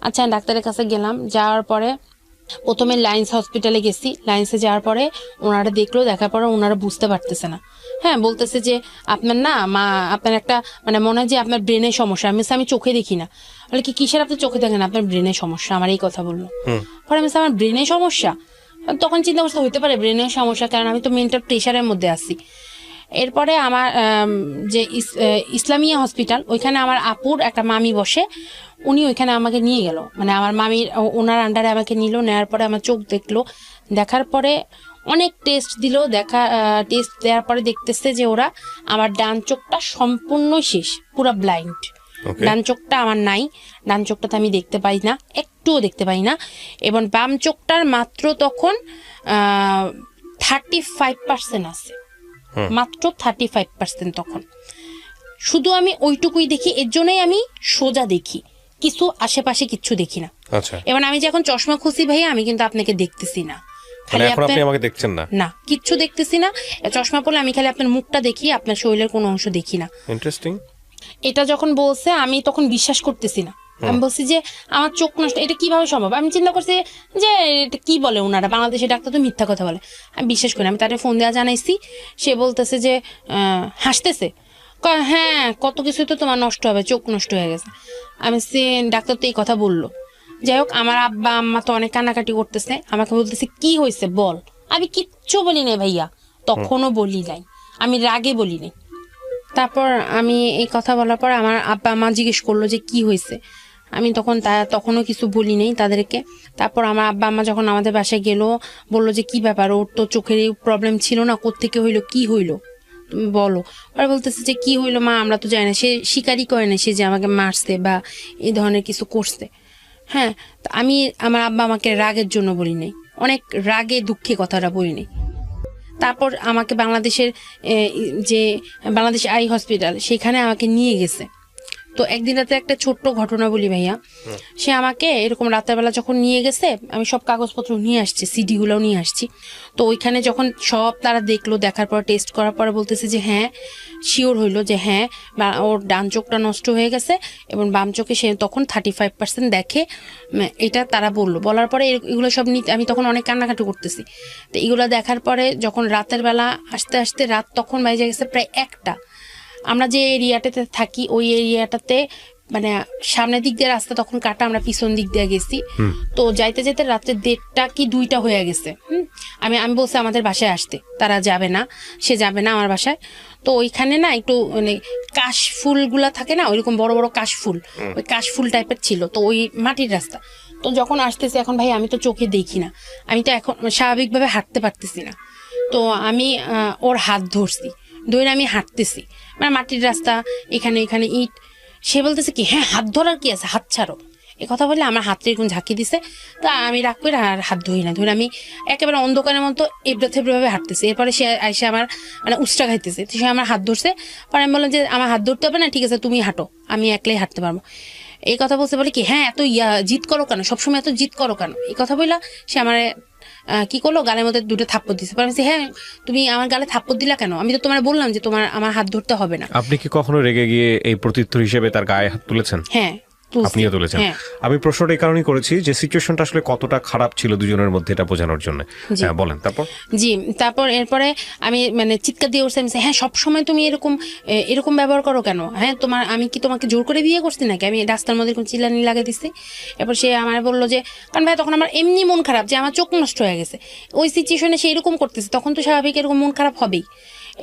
আচ্ছা, ডাক্তারের কাছে গেলাম। যাওয়ার পরে প্রথমে লায়েন্স হসপিটালে গেছি। লায়েন্সে যাওয়ার পরে ওনারা দেখার পরে ওনারা বুঝতে পারতেছে না। হ্যাঁ, বলতেছে যে আপনার না আপনার একটা মানে মনে হয় যে আপনার ব্রেনের সমস্যা। আমি চোখে দেখি না। বলে কি, কিসের আপনি চোখে দেখেন? আপনার ব্রেনের সমস্যা। আমার এই কথা বললো। পরে আমি আমার ব্রেনের সমস্যা, তখন চিন্তা করতে হইতে পারে ব্রেনের সমস্যা, কারণ আমি তো মেন্টাল প্রেশারের মধ্যে আছি। এরপরে আমার যে ইসলামিয়া হসপিটাল, ওইখানে আমার আপুর একটা মামি বসে, উনি ওইখানে আমাকে নিয়ে গেল, মানে আমার মামির ওনার আন্ডারে আমাকে নিল। নেওয়ার পরে আমার চোখ দেখলো, দেখার পরে অনেক টেস্ট দিল, টেস্ট দেওয়ার পরে দেখতেছে যে ওরা আমার ডান চোখটা সম্পূর্ণ শেষ, পুরা ব্লাইন্ড। ডান চোখটা আমার নাই, ডান চোখটাতে আমি দেখতে পাই না, একটুও দেখতে পাই না। এবং বাম চোখটার মাত্র তখন 35% আছে, মাত্র 35% তখন। শুধু আমি ওইটুকুই দেখি, এর জন্যই আমি সোজা দেখি, কিছু আশেপাশে কিচ্ছু দেখি না। আচ্ছা, এবং আমি যখন চশমা খুঁজি ভাইয়া, আমি কিন্তু আপনাকে দেখতেছি না, মানে এখন আপনি আমাকে দেখছেন না? না, কিচ্ছু দেখতেছি না। চশমা পরলে আমি খালি আপনার মুখটা দেখি, আপনার শরীরের কোনো অংশ দেখি না। ইন্টারেস্টিং। এটা যখন বলছে আমি তখন বিশ্বাস করতেছি না। আমি বলছি যে আমার চোখ নষ্ট, এটা কিভাবে সম্ভব? আমি চিন্তা করছি যে এটা কি বলে ওনারা, বাংলাদেশের ডাক্তার তো মিথ্যা কথা বলে, আমি বিশ্বাস করি। আমি তাদের ফোন দেওয়া জানাইছি, সে বলতেছে যে হাসতেছে, হ্যাঁ কত কিছু তো তোমার নষ্ট হবে, চোখ নষ্ট হয়ে গেছে। আমি ডাক্তার তো এই কথা বললো। যাই হোক, আমার আব্বা আম্মা তো অনেক কান্নাকাটি করতেছে, আমাকে বলতেছে কি হয়েছে বল। আমি কিচ্ছু বলি নাই ভাইয়া, তখনও বলি নাই, আমি রাগে বলি নাই। তারপর আমি এই কথা বলার পর আমার আব্বা আম্মা জিজ্ঞেস করলো যে কি হয়েছে, আমি তখনও কিছু বলি নাই তাদেরকে। তারপর আমার আব্বা আম্মা যখন আমাদের বাসায় গেল, বললো যে কি ব্যাপার, ওর তো চোখের এই প্রবলেম ছিল না, কোত্থেকে হইলো, কি হইলো তুমি বলো। আর বলতেছে যে কি হইলো মা, আমরা তো জানি না, সে স্বীকারই করে না সে যে আমাকে মারছে বা এই ধরনের কিছু করছে। হ্যাঁ, আমি আমার আব্বা আমাকে রাগের জন্য বলি নাই, অনেক রাগে দুঃখে কথাটা বলি নাই। তারপর আমাকে বাংলাদেশের যে বাংলাদেশ আই হসপিটাল, সেখানে আমাকে নিয়ে গেছে। তো একদিন রাতে একটা ছোট্ট ঘটনা বলি ভাইয়া, সে আমাকে এরকম রাতের বেলা যখন নিয়ে গেছে, আমি সব কাগজপত্র নিয়ে আসছি, সিডিগুলোও নিয়ে আসছি। তো ওইখানে যখন সব তারা দেখলো, দেখার পর টেস্ট করার পরে বলতেছে যে হ্যাঁ, শিওর হইলো যে হ্যাঁ ওর ডান চোখটা নষ্ট হয়ে গেছে এবং বাম চোখে সে তখন 35% দেখে, এটা তারা বলার পরে এগুলো সব নিতে আমি তখন অনেক কান্নাকাটি করতেছি। তো এগুলো দেখার পরে যখন রাতের বেলা আস্তে আস্তে রাত তখন বাজে গেছে প্রায় 1টা। আমরা যে এরিয়াটাতে থাকি ওই এরিয়াটাতে মানে সামনের দিক দিয়ে রাস্তা তখন কাটা, আমরা পিছন দিক দিয়ে গেছি। তো যাইতে যেতে রাত্রে 1:30 কি 2টা হয়ে গেছে। আমি বলছি আমাদের বাসায় আসতে, তারা যাবে না, সে যাবে না আমার বাসায়। তো ওইখানে না একটু মানে কাশফুলগুলা থাকে না, ওইরকম বড় বড় কাশফুল, ওই কাশফুল টাইপের ছিল। তো ওই মাটির রাস্তা, তো যখন আসতেছি এখন ভাই আমি তো চোখে দেখি না, আমি তো এখন স্বাভাবিকভাবে হাঁটতে পারতেছি না। তো আমি ওর হাত ধরছি, ধরে আমি হাঁটতেছি, মানে মাটির রাস্তা, এখানে এখানে ইট। সে বলতেছে কি হ্যাঁ হাত ধরার কি আছে, হাত ছাড়ো। এ কথা বলে আমার হাতটা এরকম ঝাঁকি দিছে। তা আমি রাগ করে আর হাত ধরি না, ধরে আমি একেবারে অন্ধকারের মতো এবড়ে থেবড়ে হাঁটতেছি। এরপরে সে এসে আমার মানে উস্টা খাইতেছে, সে আমার হাত ধরছে। পরে আমি বললাম যে আমার হাত ধরতে হবে না, ঠিক আছে তুমি হাঁটো, আমি একলাই হাঁটতে পারবো। এই কথা বলতে বলে কি হ্যাঁ এত জিদ করো কেন, সবসময় এত জিদ করো কেন। এই কথা বললা সে আমার কি করলো, গালের মধ্যে 2টা থাপ্পড় দিছে। পরে আমি হ্যাঁ তুমি আমার গালে থাপ্পড় দিলা কেন, আমি তো তোমার বললাম যে তোমার আমার হাত ধরতে হবে না। আপনি কি কখনো রেগে গিয়ে এই প্রত্যুত্তর হিসেবে তার গায়ে হাত তুলেছেন? হ্যাঁ, আপনিও তুলেছেন। আমি প্রশ্নটা এই কারণেই করেছি যে সিচুয়েশনটা আসলে কতটা খারাপ ছিল দুজনের মধ্যে, এটা বোঝানোর জন্য। হ্যাঁ বলেন। তারপর এরপরে আমি মানে চিৎকার দিয়ে উঠছি, হ্যাঁ সবসময় তুমি এরকম ব্যবহার করো কেন, হ্যাঁ আমি কি তোমাকে জোর করে বিয়ে করছি নাকি, আমি রাস্তার মধ্যে এরকম চিল্লানি লাগিয়ে দিচ্ছি। এরপর সে আমার বললো যে কারণ ভাই তখন আমার এমনি মন খারাপ যে আমার চোখ নষ্ট হয়ে গেছে, ওই সিচুয়েশনে সে এরকম করতেছে, তখন তো স্বাভাবিক এরকম মন খারাপ হবেই।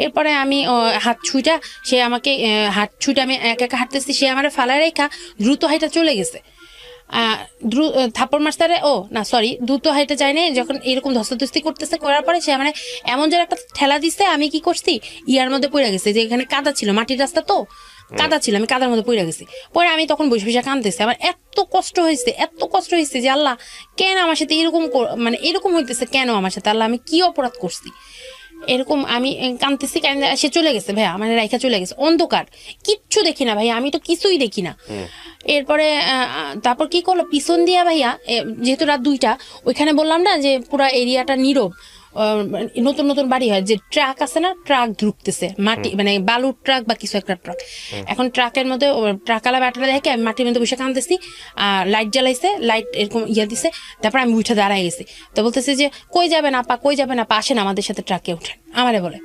এরপরে আমি হাত ছুঁইটা আমি একা একা হাঁটতেছি, সে আমার ফালায় রেখা দ্রুত হাইটা চলে গেছে। থাপ্পড় মারতে দ্রুত হাইটা যায় না, যখন এরকম ধস্তাধস্তি করতেছে, করার পরে সে মানে এমন যেন একটা ঠেলা দিচ্ছে, আমি কি করছি ইয়ার মধ্যে পড়ে গেছে, যে এখানে কাদা ছিল, মাটির রাস্তা তো কাদা ছিল, আমি কাদার মধ্যে পড়ে গেছি। পরে আমি তখন বসে বসে কাঁদতেছি, আমার এত কষ্ট হয়েছে যে আল্লাহ কেন আমার সাথে এরকম হইতেছে, কেন আমার সাথে, আল্লাহ আমি কি অপরাধ করছি। এরকম আমি কাঁদতেছি, সে চলে গেছে ভাইয়া, মানে রাইখা চলে গেছে, অন্ধকার, কিচ্ছু দেখি না ভাইয়া, আমি তো কিছুই দেখি না। এরপরে তারপর কি করলো, পিছন দিয়া ভাইয়া, যেহেতু রাত 2টা, ওইখানে বললাম না যে পুরা এরিয়াটা নীরব, নতুন নতুন বাড়ি হয়, যে ট্রাক আছে না, ট্রাক ঢুকতেছে, মাটি মানে বালুর ট্রাক বা কিছু একটা ট্রাক। এখন ট্রাকের মধ্যে ট্রাকওয়ালা ব্যাটারা দেখে আমি মাটির মধ্যে বসে কাঁদতেছি, লাইট জ্বালাইছে, লাইট এরকম দিছে। তারপর আমি উঠে দাঁড়াই গেছি। তো বলতেছে যে কই যাবেন আপা, আসেন আমাদের সাথে ট্রাকে উঠেন, আমারে বলে।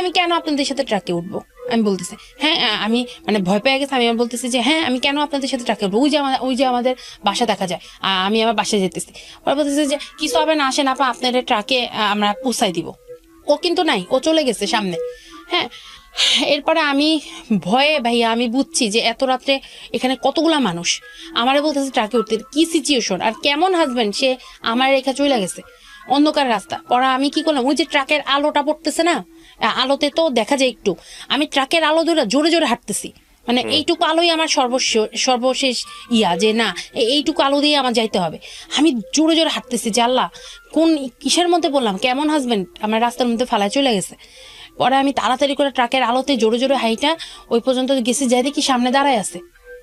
আমি কেন আপনাদের সাথে ট্রাকে উঠবো, আমি বলতেছি হ্যাঁ, আমি মানে ভয় পেয়ে গেছি। আমি বলতেছি যে হ্যাঁ আমি কেন আপনাদের সাথে ট্রাকে উঠবো, ওই যে আমাদের বাসা দেখা যায়, আমি আমার বাসায় যেতেছি। পরে বলতেছে যে কিছু হবে না, আসেন আপা আপনাদের ট্রাকে আমরা পৌঁছাই দিব। ও কিন্তু নাই, ও চলে গেছে সামনে। হ্যাঁ, এরপরে আমি ভয়ে ভাইয়া আমি বুঝছি যে এত রাত্রে এখানে কতগুলা মানুষ, আমারে বলতেছে ট্রাকে উঠতে, কি সিচুয়েশন আর কেমন হাজবেন্ড, সে আমার রেখা চলে গেছে। অন্ধকার রাস্তা। পরে আমি কি করলাম, ওই যে ট্রাকের আলোটা পড়তেছে না, আলোতে তো দেখা যায় একটু, আমি ট্রাকের আলো ধরে জোরে জোরে হাঁটতেছি, মানে এইটুকু আলোই আমার সর্বশেষ ইয়া, যে না এইটুকু আলো দিয়ে আমার যাইতে হবে। আমি জোরে জোরে হাঁটতেছি যে আল্লাহ কোন কিসের মধ্যে বললাম, কেমন হাজবেন্ড আমার রাস্তার মধ্যে ফালায় চলে গেছে। পরে আমি তাড়াতাড়ি করে ট্রাকের আলোতে জোরে জোরে হাইটা ওই পর্যন্ত গেছি, যাই দেখি সামনে দাঁড়ায় আছে।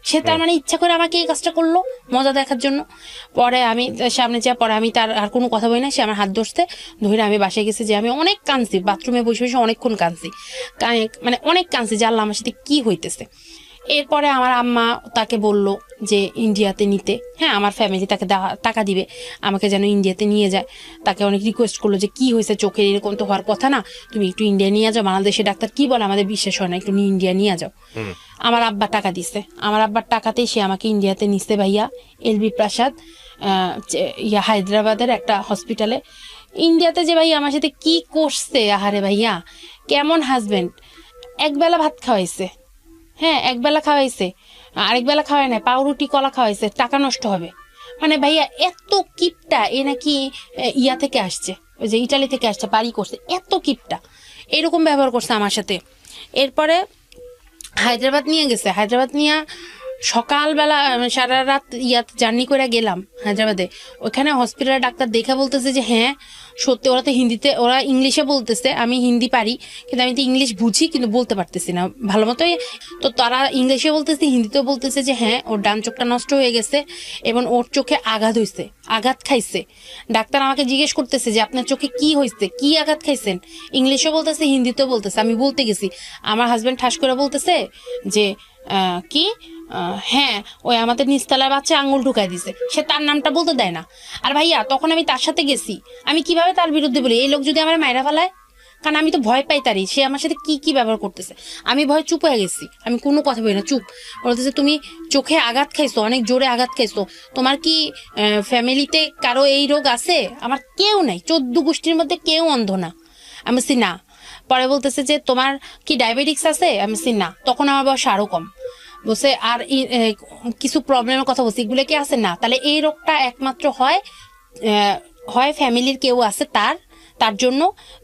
সে তার মানে ইচ্ছা করে আমাকে এই কাজটা করলো মজা দেখার জন্য। পরে আমি সামনে যা, পরে আমি তার আর কোনো কথা বলি না, সে আমার হাত ধরতে ধরে আমি বাসায় গেছি, যে আমি অনেক কাঁদছি, বাথরুমে বসে বসে অনেকক্ষণ কাঁদছি, মানে অনেক কাঁদছি যে আল্লাহ আমার সাথে কি হইতেছে। এরপরে আমার আম্মা তাকে বলল যে ইন্ডিয়াতে নিতে, হ্যাঁ আমার ফ্যামিলি তাকে টাকা দিবে আমাকে যেন ইন্ডিয়াতে নিয়ে যায়। তাকে অনেক রিকোয়েস্ট করলো যে কি হয়েছে চোখের, এরকম তো হওয়ার কথা না, তুমি একটু ইন্ডিয়া নিয়ে যাও, বাংলাদেশে ডাক্তার কি বলে আমাদের বিশ্বাস হয় না, একটু ইন্ডিয়া নিয়ে যাও। আমার আব্বা টাকা দিছে, আমার আব্বার টাকাতেই সে আমাকে ইন্ডিয়াতে নিচ্ছে ভাইয়া, এলবি প্রাসাদ হায়দ্রাবাদের একটা হসপিটালে। ইন্ডিয়াতে যে ভাইয়া আমার সাথে কি করছে, আহারে ভাইয়া কেমন হাজবেন্ড, একবেলা ভাত খাওয়াইছে, হ্যাঁ একবেলা খাওয়াইছে, আরেক বেলা খাওয়াই নাই, পাউরুটি কলা খাওয়াইছে, টাকা নষ্ট হবে। মানে ভাইয়া এত কিপটা, এ নাকি ইয়া থেকে আসছে, ওই যে ইটালি থেকে আসছে, বাড়ি করছে, এত কিপটা এরকম ব্যবহার করছে আমার সাথে। এরপরে হায়দ্রাবাদ নিয়ে গেছে, হায়দ্রাবাদ নিয়ে সকালবেলা সারা রাত জার্নি করে গেলাম হায়দ্রাবাদে। ওইখানে হসপিটালে ডাক্তার দেখা বলতেছে যে হ্যাঁ সত্যি, ওরা তো হিন্দিতে, ওরা ইংলিশে বলতেছে, আমি হিন্দি পারি কিন্তু আমি তো ইংলিশ বুঝি কিন্তু বলতে পারতেছি না ভালো মতোই। তো তারা ইংলিশে বলতেছে, হিন্দিতেও বলতেছে যে হ্যাঁ ওর ডান চোখটা নষ্ট হয়ে গেছে এবং ওর চোখে আঘাত হয়েছে, আঘাত খাইছে। ডাক্তার আমাকে জিজ্ঞেস করতেছে যে আপনার চোখে কি হয়েছে, কি আঘাত খাইছেন, ইংলিশও বলতেছে হিন্দিতেও বলতেছে। আমি বলতে গেছি, আমার হাজবেন্ড ঠাস করে বলতেছে যে কি হ্যাঁ ওই আমাদের নিচতলার বাচ্চা আঙ্গুল ঢুকাই দিছে, সে তার নামটা বলতে দেয় না। আর ভাইয়া তখন আমি তার সাথে গেছি, আমি কিভাবে তার বিরুদ্ধে বলি, এই লোক যদি আমার মায়েরা ফেলায়, কারণ আমি তো ভয় পাই তারই, সে আমার সাথে কি কি ব্যবহার করতেছে। আমি ভয় চুপ হয়ে গেছি, আমি কোনো কথা বলি না, চুপ। বলতেছে তুমি চোখে আঘাত খাইছো, অনেক জোরে আঘাত খাইছো, তোমার কি ফ্যামিলিতে কারো এই রোগ আছে? আমার কেউ নাই, 14 গোষ্ঠীর মধ্যে কেউ অন্ধ না। আমি বলছি না। পরে বলতেছে যে তোমার কি ডায়াবেটিক্স আছে? আমি বলছি না। তখন আমার বয়স আরো কম। বলছে আর কিছু প্রবলেমের কথা বলছি, এগুলো কি আছে? না। তাহলে এই রোগটা একমাত্র হয় ফ্যামিলির কেউ আছে তার জন্য,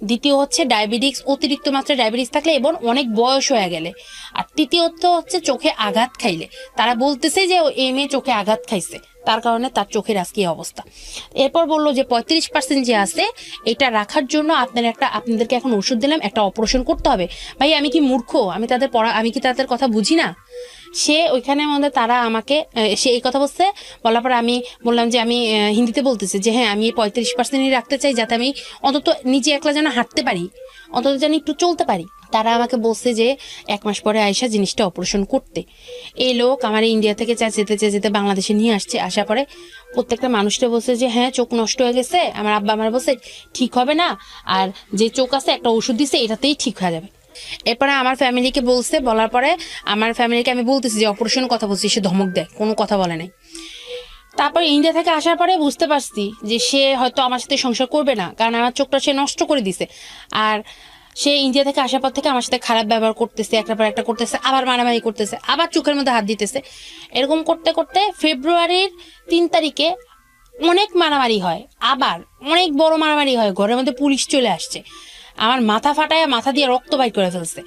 দ্বিতীয় হচ্ছে ডায়াবেটিক্স, অতিরিক্ত মাত্রায় ডায়াবেটিক্স থাকলে এবং অনেক বয়স হয়ে গেলে, আর তৃতীয়ত হচ্ছে চোখে আঘাত খাইলে। তারা বলতেছে যে এই মেয়ে চোখে আঘাত খাইছে, তার কারণে তার চোখের আজকে অবস্থা। এরপর বললো যে 35% যে আছে এটা রাখার জন্য আপনাদেরকে এখন ওষুধ দিলাম, একটা অপারেশন করতে হবে। ভাই আমি কি মূর্খ? আমি কি তাদের কথা বুঝি না? সে ওইখানে মধ্যে তারা আমাকে সে এই কথা বলছে, বলার পর আমি বললাম যে আমি হিন্দিতে বলতেছি যে হ্যাঁ আমি 35%ই রাখতে চাই, যাতে আমি অন্তত নিজে একলা যেন হাঁটতে পারি, অন্তত যেন একটু চলতে পারি। তারা আমাকে বলছে যে 1 মাস পরে আয়সা জিনিসটা অপারেশন করতে। এই লোক আমার ইন্ডিয়া থেকে যেতে বাংলাদেশে নিয়ে আসছে। আসার পরে প্রত্যেকটা মানুষটা বলছে যে হ্যাঁ চোখ নষ্ট হয়ে গেছে। আমার আব্বা আমার বলছে ঠিক হবে না, আর যে চোখ আছে একটা ওষুধ দিছে, এটাতেই ঠিক হয়ে যাবে। এরপরে আমার ফ্যামিলিকে বলছে, বলার পরে আমার ফ্যামিলিকে আমি বলতেছি যে অপারেশনের কথা বলছি, সে ধমক দেয়, কোনো কথা বলে নাই। তারপর ইন্ডিয়া থেকে আসার পরে বুঝতে পারছি যে সে হয়তো আমার সাথে সংসার করবে না, কারণ আমার চোখটা সে নষ্ট করে দিছে। আর সে ইন্ডিয়া থেকে আসার পর থেকে আমার সাথে খারাপ ব্যবহার করতেছে, একটার পর একটা করতেছে, আবার মারামারি করতেছে, আবার চোখের মধ্যে হাত দিতেছে। এরকম করতে করতে ফেব্রুয়ারির 3 তারিখে অনেক মারামারি হয়, আবার অনেক বড় মারামারি হয়, ঘরের মধ্যে পুলিশ চলে আসছে, আমার মাথা ফাটায় মাথা দিয়ে রক্ত বাইর করে ফেলছে।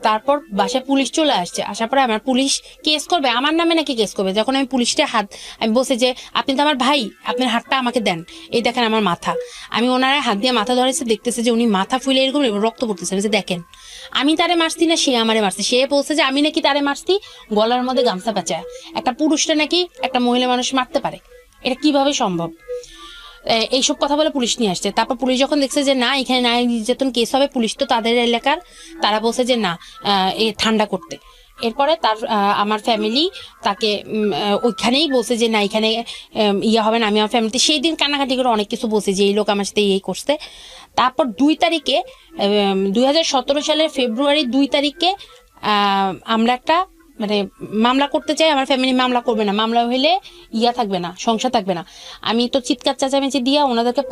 তারপর বাসায় পুলিশ চলে আসছে, আসার পরে আমার পুলিশ কেস করবে, আমার নামে নাকি কেস করবে। যখন আমি পুলিশটা আমি বলছি যে আপনি তো আমার ভাই, আপনার হাতটা আমাকে দেন, এই দেখেন আমার মাথা। আমি ওনারা হাত দিয়ে মাথা ধরেছে, দেখতেছে যে উনি মাথা ফুলে এরকম রক্ত পড়তেছে, যে দেখেন আমি তারে মারছি না, সে আমারে মারছে। সে বলছে যে আমি নাকি তারে মারছি, গলার মধ্যে গামছা পেঁচায়। একটা পুরুষটা নাকি একটা মহিলা মানুষ মারতে পারে, এটা কিভাবে সম্ভব? এইসব কথা বলে পুলিশ নিয়ে আসছে। তারপর পুলিশ যখন দেখছে যে না এখানে নারী নির্যাতন কেস হবে, পুলিশ তো তাদের এলাকার, তারা বলছে যে না ঠান্ডা করতে। এরপরে আমার ফ্যামিলি তাকে ওইখানেই বলছে যে না এখানে ইয়ে হবে না। আমি আমার ফ্যামিলিতে সেই দিন কান্নাকাটি করে অনেক কিছু বলছে যে এই লোক আমার সাথে এই করছে। তারপর 2 তারিখে 2017 সালের ফেব্রুয়ারি 2 তারিখে আমরা একটা মামলা করতে চাই। আমার ফ্যামিলি মামলা করবে না, মামলা হইলে থাকবে না, সংসার থাকবে না। আমি তো চিৎকার চেঁচামেচি দিয়া ওনাদেরকে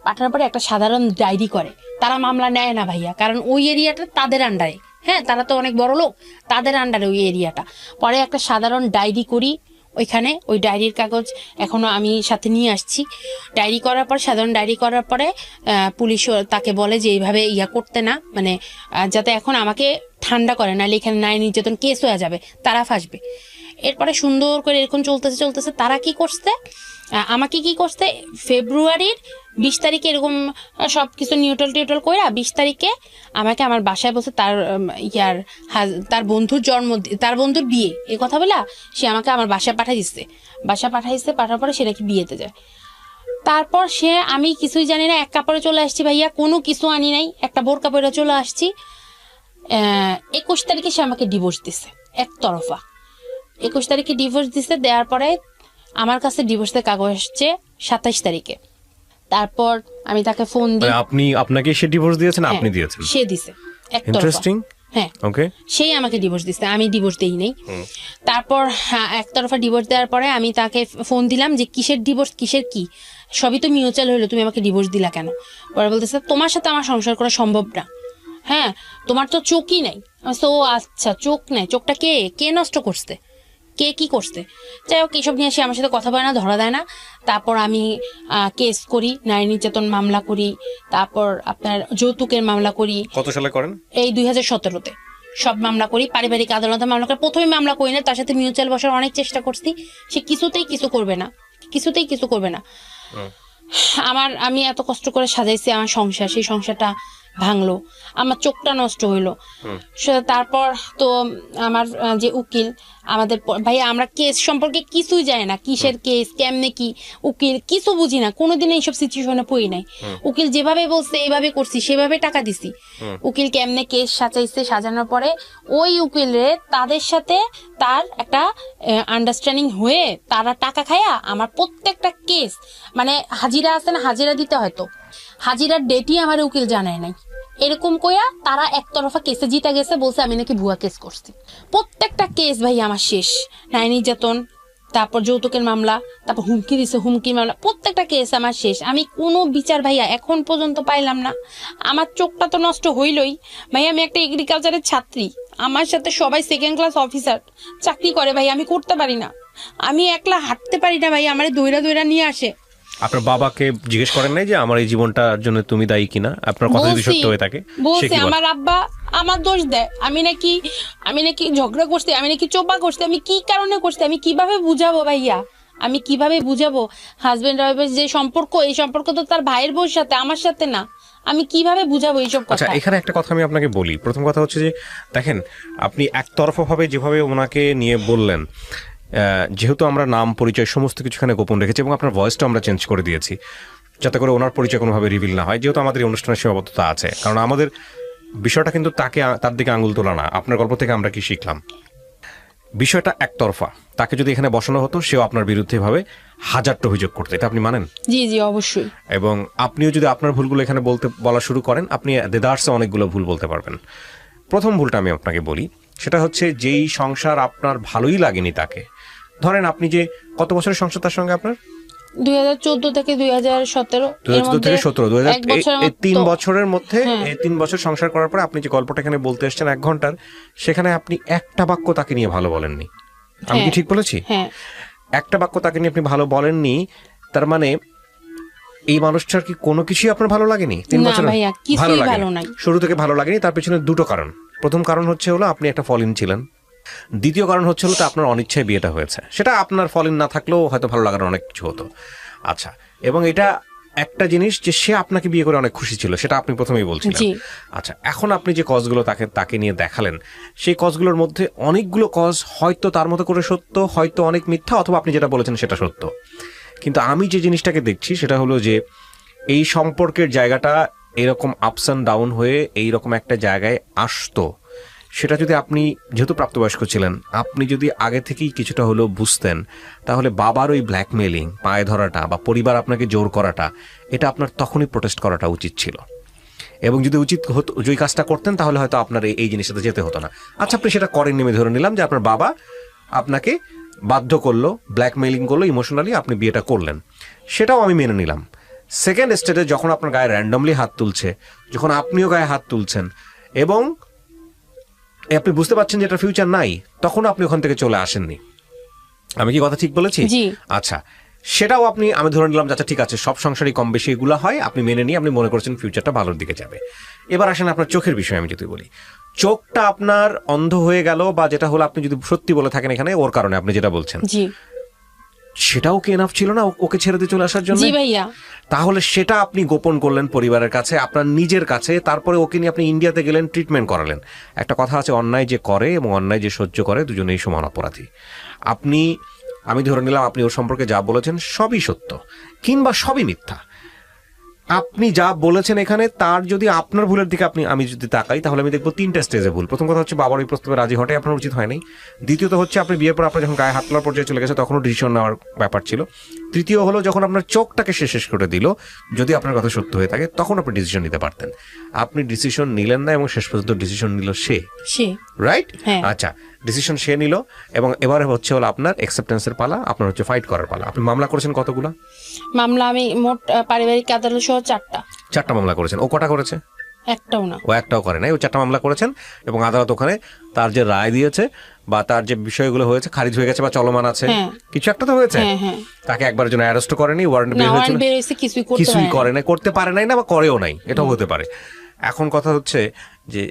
পাঠানোর পরে একটা সাধারণ ডায়েরি করে। তারা মামলা নেয় না ভাইয়া, কারণ ওই এরিয়াটা তাদের আন্ডারে, হ্যাঁ তারা তো অনেক বড় লোক, তাদের আন্ডারে ওই এরিয়াটা। পরে একটা সাধারণ ডায়েরি করি, ওইখানে ওই ডায়েরির কাগজ এখনো আমি সাথে নিয়ে আসছি। ডায়েরি করার পর, সাধারণ ডায়েরি করার পরে পুলিশ তাকে বলে যে এইভাবে ইয়া করতে না, মানে যাতে এখন আমাকে ঠান্ডা করে, নাহলে এখানে নারী নির্যাতন কেস হয়ে যাবে, তারা ফাঁসবে। এরপরে সুন্দর করে এরকম চলতেছে তারা কি করছে, আমাকে কি করছে, ফেব্রুয়ারির 20 তারিখে এরকম সবকিছু নিউট্রাল টিউট্রাল করে 20 তারিখে আমাকে আমার বাসায় বসে তার বন্ধুর তার বন্ধুর বিয়ে এই কথা বলা সে আমাকে আমার বাসায় পাঠাইছে, পাঠার পরে সে নাকি বিয়েতে যায়। তারপর আমি কিছুই জানি না, এক কাপড়ে চলে আসছি ভাইয়া, কোনো কিছু আনি নাই, একটা বোরকা পরে চলে আসছি। 21 তারিখে সে আমাকে ডিভোর্স দিছে একতরফা। 21 তারিখে ডিভোর্স দিছে, দেওয়ার পরে আমার কাছে ডিভোর্সের কাগজ আসছে 27 তারিখে। তারপর আমি তাকে ফোন দিই। আপনাকে সে ডিভোর্স দিয়েছেন? আপনি দিয়েছেন? সে দিছে একতরফা। ইন্টারেস্টিং। হ্যাঁ, ওকে। সেই আমাকে ডিভোর্স দিছে, আমি ডিভোর্স দেই নাই। তারপর একতরফা ডিভোর্স দেওয়ার পরে আমি তাকে ফোন দিলাম যে কিসের ডিভোর্স, কিসের কি, সবই তো মিউচুয়াল হইলো, তুমি আমাকে ডিভোর্স দিলা কেন? পরে বলতেছে তোমার সাথে আমার সংসার করা সম্ভব না, হ্যাঁ তোমার তো চোখই নাই। তো আচ্ছা, চোখ নাই, চোখটা কে নষ্ট করছে, কে কি করছে? যাই হোক, এইসব নিয়ে সে আমার সাথে কথা বলে না, ধরা দেয় না। তারপর আমি কেস করি, নারী নির্যাতন মামলা করি, তারপর আপনার যৌতুকের মামলা করি। কত সালে করেন? এই 2017-তে সব মামলা করি, পারিবারিক আদালতে মামলা করি। প্রথমে মামলা করি না, তার সাথে মিউচুয়াল বসার অনেক চেষ্টা করছি, সে কিছুতেই কিছু করবে না। আমি এত কষ্ট করে সাজাইছি আমার সংসার, সেই সংসারটা ভাঙলো, আমার চোখটা নষ্ট হইলো। তারপর তো আমার যে উকিল, আমাদের ভাইয়া আমরা কেস সম্পর্কে কিছুই জানি না, কিসের কেস, কেমনে কি, উকিল কিছু বুঝি না, কোনোদিন এইসব সিচুয়েশনে পড়ি নাই। উকিল যেভাবে বলছে এইভাবে করছি, সেভাবে টাকা দিছি। উকিল কেমনে কেস সাজাইছে, সাজানোর পরে ওই উকিলে তাদের সাথে তার একটা আন্ডারস্ট্যান্ডিং হয়ে তারা টাকা খায়া আমার প্রত্যেকটা কেস, মানে হাজিরা আছে না, হাজিরা দিতে হয়তো, হাজিরার ডেটই আমার উকিল জানায় নাই, এরকম কইয়া তারা একতরফা কেসে জিতে গেছে, বলছে আমি নাকি ভুয়া কেস করছি। প্রত্যেকটা কেস ভাই আমার শেষ, নারী নির্যাতন, তারপর যৌতুকের মামলা, তারপর হুমকি মামলা, প্রত্যেকটা কেস আমার শেষ। আমি কোনো বিচার ভাইয়া এখন পর্যন্ত পাইলাম না। আমার চোখটা তো নষ্ট হইলই ভাই, আমি একটা এগ্রিকালচারের ছাত্রী, আমার সাথে সবাই সেকেন্ড ক্লাস অফিসার চাকরি করে ভাই, আমি করতে পারি না, আমি একলা হাঁটতে পারি না ভাই, আমার দৌড়া নিয়ে আসে। আপনার বাবাকে জিজ্ঞেস করেন নাই যে আমার এই জীবনটার জন্য তুমি দায়ী কিনা? আপনার কথা যদি সত্য হয়ে থাকে বলছে, আমার আব্বা আমার দোষ দেয়, আমি নাকি ঝগড়া করছি, আমি নাকি চোপা করছি, আমি কি কারণে করছি, আমি কিভাবে বুঝাবো ভাইয়া, আমি কিভাবে বুঝাবো? হাজবেন্ড ওয়াইফের যে সম্পর্ক, এই সম্পর্ক তো তার ভাইয়ের বউর সাথে, আমার সাথে না, আমি কিভাবে বুঝাবো এইসব কথা? আচ্ছা, এখানে একটা কথা আমি আপনাকে বলি। প্রথম কথা হচ্ছে যে দেখেন, আপনি একতরফা ভাবে যেভাবে ওনাকে নিয়ে বললেন, যেহেতু আমরা নাম পরিচয় সমস্ত কিছু এখানে গোপন রেখেছি এবং আপনার ভয়েসটা আমরা চেঞ্জ করে দিয়েছি যাতে করে ওনার পরিচয় কোনোভাবে রিভিল না হয়, যেহেতু আমাদের এই অনুষ্ঠানের সীমাবদ্ধতা আছে। কারণ আমাদের বিষয়টা কিন্তু তার দিকে আঙুল তোলা না। আপনার গল্প থেকে আমরা কি শিখলাম? বিষয়টা একতরফা। তাকে যদি এখানে বসানো হতো, সেও আপনার বিরুদ্ধে ভাবে হাজারটা অভিযোগ করতে, এটা আপনি মানেন? জি জি, অবশ্যই। এবং আপনিও যদি আপনার ভুলগুলো এখানে বলা শুরু করেন, আপনি দেদারসে অনেকগুলো ভুল বলতে পারবেন। প্রথম ভুলটা আমি আপনাকে বলি, সেটা হচ্ছে যেই সংসার আপনার ভালোই লাগেনি তাকে, ধরেন আপনি যে কত বছরের সংসার তার সঙ্গে আপনার? 2014 থেকে 2017, 3 বছরের মধ্যে 3 বছর সংসার করার পরে আপনি যে গল্পটা এখানে বলতে এসেছেন 1 ঘন্টার, সেখানে আপনি একটা বাক্য তাকে নিয়ে ভালো বলেননি। আমি কি ঠিক বলেছি? একটা বাক্য তাকে নিয়ে আপনি ভালো বলেননি, তার মানে এই মানুষটার কি কোনো কিছুই আপনার ভালো লাগেনি? 3 বছর ভালো লাগেনি, শুরু থেকে ভালো লাগেনি। তার পেছনে দুটো কারণ। প্রথম কারণ হচ্ছে হলো আপনি একটা ফল ইন ছিলেন। দ্বিতীয় কারণ হচ্ছে হলো আপনার অনিচ্ছায় বিয়েটা হয়েছে। সেটা আপনার ফল ইন না থাকলেও হয়তো ভালো লাগার অনেক কিছু হতো। আচ্ছা, এবং এটা একটা জিনিস যে সে আপনাকে বিয়ে করে অনেক খুশি ছিল, সেটা আপনি প্রথমেই বলছিলেন। আচ্ছা, এখন আপনি যে কজগুলো তাকে নিয়ে দেখালেন, সেই কজগুলোর মধ্যে অনেকগুলো কজ হয়তো তার মতো করে সত্য, হয়তো অনেক মিথ্যা, অথবা আপনি যেটা বলেছেন সেটা সত্য। কিন্তু আমি যে জিনিসটাকে দেখছি সেটা হলো যে এই সম্পর্কের জায়গাটা এরকম আপস অ্যান্ড ডাউন হয়ে এইরকম একটা জায়গায় আসতো, সেটা যদি আপনি, যেহেতু প্রাপ্তবয়স্ক ছিলেন, আপনি যদি আগে থেকেই কিছুটা হলেও বুঝতেন, তাহলে বাবার ওই ব্ল্যাকমেলিং, পায়ে ধরাটা বা পরিবার আপনাকে জোর করাটা, এটা আপনার তখনই প্রোটেস্ট করাটা উচিত ছিল। এবং যদি উচিত হতো, ওই কাজটা করতেন, তাহলে হয়তো আপনার এই জিনিসটাতে যেতে হতো না। আচ্ছা, আপনি সেটা করেননি, আমি ধরে নিলাম যে আপনার বাবা আপনাকে বাধ্য করলো, ব্ল্যাকমেলিং করলো, ইমোশনালি আপনি বিয়েটা করলেন, সেটাও আমি মেনে নিলাম। সেকেন্ড স্টেজে যখন আপনার গায়ে র্যান্ডমলি হাত তুলছে, যখন আপনিও গায়ে হাত তুলছেন এবং আপনি বুঝতে পারছেন যে এটা ফিউচার নাই, তখন আপনি ওখান থেকে চলে আসেননি। আমি কি কথা ঠিক বলেছি? জি। আচ্ছা, সেটাও আপনি, আমি ধরে নিলাম আচ্ছা ঠিক আছে, সব সংসারই কম বেশি এগুলো হয়, আপনি মেনে নিয়ে আপনি মনে করছেন ফিউচারটা ভালোর দিকে যাবে। এবার আসেন আপনার চোখের বিষয়ে আমি যদি বলি, চোখটা আপনার অন্ধ হয়ে গেল, বা যেটা হলো আপনি যদি সত্যি বলে থাকেন এখানে ওর কারণে আপনি যেটা বলছেন, জি সেটাও কি এনাফ ছিল না ওকে ছেড়ে দিয়ে চলে আসার জন্য? জি ভাইয়া। তাহলে সেটা আপনি গোপন করলেন পরিবারের কাছে, আপনার নিজের কাছে, তারপরে ওকে নিয়ে আপনি ইন্ডিয়াতে গেলেন, ট্রিটমেন্ট করালেন। একটা কথা আছে, অন্যায় যে করে এবং অন্যায় যে সহ্য করে দুজনেই সমান অপরাধী। আপনি, আমি ধরে নিলাম আপনি ওর সম্পর্কে যা বলেছেন সবই সত্য কিংবা সবই মিথ্যা। আপনি যা বলেছেন এখানে তার যদি আপনার ভুলের দিকে আমি যদি তাকাই, তাহলে আমি দেখবো 3টা স্টেজে ভুল। প্রথম কথা হচ্ছে বাবার ওই প্রস্তাবে রাজি হওয়াটাই আপনার উচিত হয় নাই। দ্বিতীয়ত হচ্ছে আপনি বিয়ের পর আপনার যখন গায়ে হাত তোলার পর্যায়ে চলে গেছে তখনও ডিসিশন নেওয়ার ব্যাপার ছিল। তৃতীয় হলো যখন আপনার চোখটাকে শেষ করে দিল, যদি আপনার কথা সত্য হয়ে থাকে তখন আপনি ডিসিশন নিতে পারতেন। আপনি ডিসিশন নিলেন না এবং শেষ পর্যন্ত ডিসিশন নিল সে, রাইট? আচ্ছা, ডিসিশন সে নিল এবং এবারে হচ্ছে হলো আপনার অ্যাকসেপ্টেন্সের পালা, আপনার হচ্ছে ফাইট করার পালা। আপনি মামলা করেছেন কতগুলো? মামলা আমি মোট পারিবারিক আদালত সহ 4টা মামলা করেছেন। ও কটা করেছে? একটাও না। ও একটাও করে নাই, ও 4টা মামলা করেছেন এবং আদালত ওখানে তার যে রায় দিয়েছে বা তার যে বিষয়গুলো হয়েছে খারিজ হয়ে গেছে বা চলমান আছে, কিছু একটা তো হয়েছে। তাকে একবারের জন্য অ্যারেস্ট করেনি, ওয়ারেন্ট বের হয়েছে, কিছুই করে নাই, করতে পারে নাই না বা করেও নাই, এটাও হতে পারে। এখন কথা হচ্ছে যে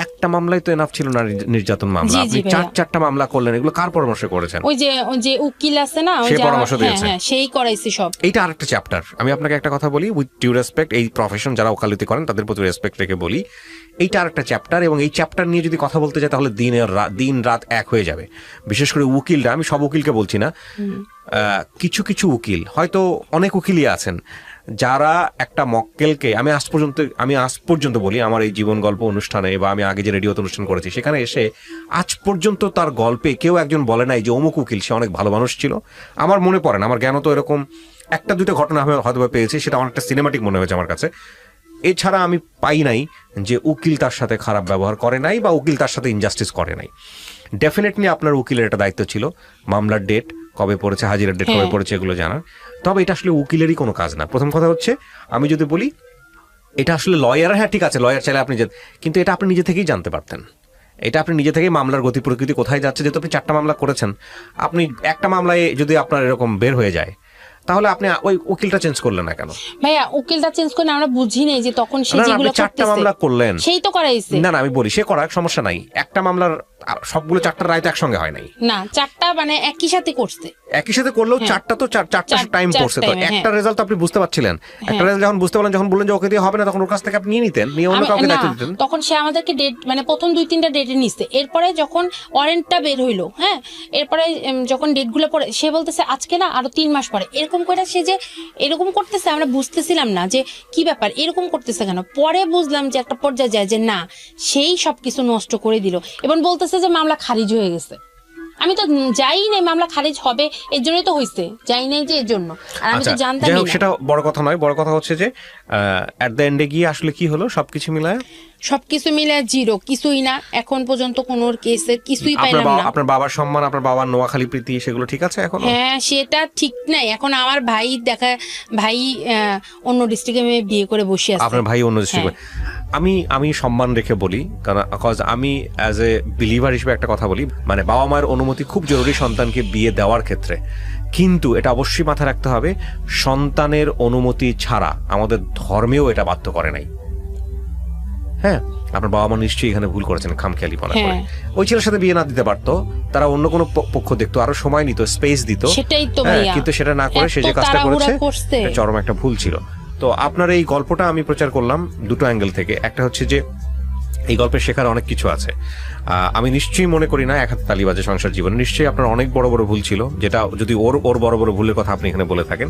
একটা মামলাই তো এনাফ ছিল না নির্যাতন মামলা, আপনি 4টা মামলা করলেন, এগুলো কার পরামর্শে করেছেন? ওই যে উকিল আছে না, সে পরামর্শ দিয়েছে, সেই করাইছে সব। এইটা আরেকটা চ্যাপ্টার। আমি আপনাকে একটা কথা বলি, উইথ ডিউ রেসপেক্ট, এই প্রফেশন যারা ওকালতি করেন তাদের প্রতি রেসপেক্ট রেখে বলি, এইটা আরেকটা চ্যাপ্টার এবং এই চ্যাপ্টার নিয়ে যদি কথা বলতে চাই তাহলে দিন রাত এক হয়ে যাবে। বিশেষ করে উকিলরা, আমি সব উকিলকে বলছি না, কিছু কিছু উকিল, হয়তো অনেক উকিলই আছেন যারা একটা মক্কেলকে, আমি আজ পর্যন্ত বলি আমার এই জীবন গল্প অনুষ্ঠানে বা আমি আগে যে রেডিওতে অনুষ্ঠান করেছি সেখানে এসে আজ পর্যন্ত তার গল্পে কেউ একজন বলে নাই যে অমুক উকিল সে অনেক ভালো মানুষ ছিল। আমার মনে পড়ে না, আমার জ্ঞান তো এরকম 1-2টা ঘটনা আমি হয়তো পেয়েছি, সেটা অনেকটা সিনেমাটিক মনে হয়েছে আমার কাছে। এছাড়া আমি পাই নাই যে উকিল তার সাথে খারাপ ব্যবহার করে নাই বা উকিল তার সাথে ইনজাস্টিস করে নাই। ডেফিনেটলি আপনার উকিলের একটা দায়িত্ব ছিল মামলার ডেট কবে পড়েছে, হাজিরার ডেট কবে পড়েছে এগুলো জানার। তবে এটা আসলে উকিলেরই কোনো কাজ না। প্রথম কথা হচ্ছে, আমি যদি বলি এটা আসলে লয়ার, হ্যাঁ ঠিক আছে লয়ার চাইলে আপনি, কিন্তু এটা আপনি নিজে থেকেই জানতে পারতেন। এটা আপনি নিজে থেকেই মামলার গতি প্রকৃতি কোথায় যাচ্ছে, যেহেতু আপনি 4টা মামলা করেছেন, আপনি একটা মামলায় যদি আপনার এরকম বের হয়ে যায় তাহলে আপনি ওই উকিলটা চেঞ্জ করলেন না কেন? ভাইয়া উকিলটা চেঞ্জ করে আমরা বুঝি নাই যে তখন সে যেগুলো করতেছে, 4টা মামলা করলেন সেই তো করাইছে। না আমি বলি সে করার সমস্যা নাই, একটা মামলার সবগুলো 4টার রায় তো একসঙ্গে হয় নাই না, 4টা মানে একই সাথে করছে, একই সাথে করলেও 4টা তো 4টা টাইম পড়ছে, তো একটা রেজাল্ট আপনি বুঝতে পারছিলেন। একটা রেজাল্ট যখন বুঝতে পারলেন, যখন বললেন যে ওকে দিয়ে হবে না, তখন ওর কাছ থেকে আপনি নিয়ে নিতেন, নিয়ে অন্য কাউকে দায়িত্ব দিতেন। তখন সে আমাদেরকে ডেট মানে প্রথম 2-3টা ডেটে নিচ্ছে, এরপরে যখন ওয়ারেন্টটা বের হইলো, হ্যাঁ এরপরে যখন ডেটগুলো পড়ে সে বলতেছে আজকে না আরো 3 মাস পরে, এরকম করে সে যে এরকম করতেছে আমরা বুঝতেছিলাম না যে কি ব্যাপার, এরকম করতেছে কেন। পরে বুঝলাম যে একটা পর্যায়ে যায় যে না, সেই সবকিছু নষ্ট করে দিল এবং বলতেছে যে মামলা খারিজ হয়ে গেছে। আমি তো যাই নাই, মামলা খারিজ হবে এর জন্যই তো হইছে, যাই নাই যে এর জন্য, আর আমি তো জানতাম না। সেটা বড় কথা নয়, বড় কথা হচ্ছে যে এট দ্য এন্ডে গিয়ে আসলে কি হলো, সবকিছু মিলায় জিরো, কিছুই না এখন পর্যন্ত কোনো কেসের কিছুই পাইলাম না। আপনার বাবার সম্মান, আপনার বাবার নোয়াখালী প্রীতি, সেগুলো ঠিক আছে এখন? হ্যাঁ সেটা ঠিক নাই। এখন আমার ভাই অন্য ডিস্ট্রিক্টে বিয়ে করে বসে আছে। আপনার ভাই অন্য ডিস্ট্রিক্টে? আমি সম্মান রেখে বলি, কারণ আমি অ্যাজ এ বিলিভার হিসেবে একটা কথা বলি, মানে বাবা মায়ের অনুমতি খুব জরুরি সন্তানকে বিয়ে দেওয়ার ক্ষেত্রে, কিন্তু এটা অবশ্যই মাথায় রাখতে হবে সন্তানের অনুমতি ছাড়া আমাদের ধর্মেও এটা বাধ্য করে নাই। হ্যাঁ, আপনার বাবা মা নিশ্চয়ই এখানে ভুল করেছেন খামখেয়ালিপনা করে। ওই ছেলের সাথে বিয়ে না দিতে পারতো, তারা অন্য কোনো পক্ষ দেখতো, আরো সময় নিত, স্পেস দিত, কিন্তু সেটা না করে সে যে কাজটা করেছে চরম একটা ভুল ছিল। তো আপনার এই গল্পটা আমি প্রচার করলাম 2টো অ্যাঙ্গেল থেকে। একটা হচ্ছে যে এই গল্পে শেখার অনেক কিছু আছে। আমি নিশ্চয়ই মনে করি না এক হাতে তালি বাজে সংসার জীবনে, নিশ্চয়ই আপনার অনেক বড় বড় ভুল ছিল, যেটা যদি ওর বড় বড় ভুলের কথা আপনি এখানে বলে থাকেন,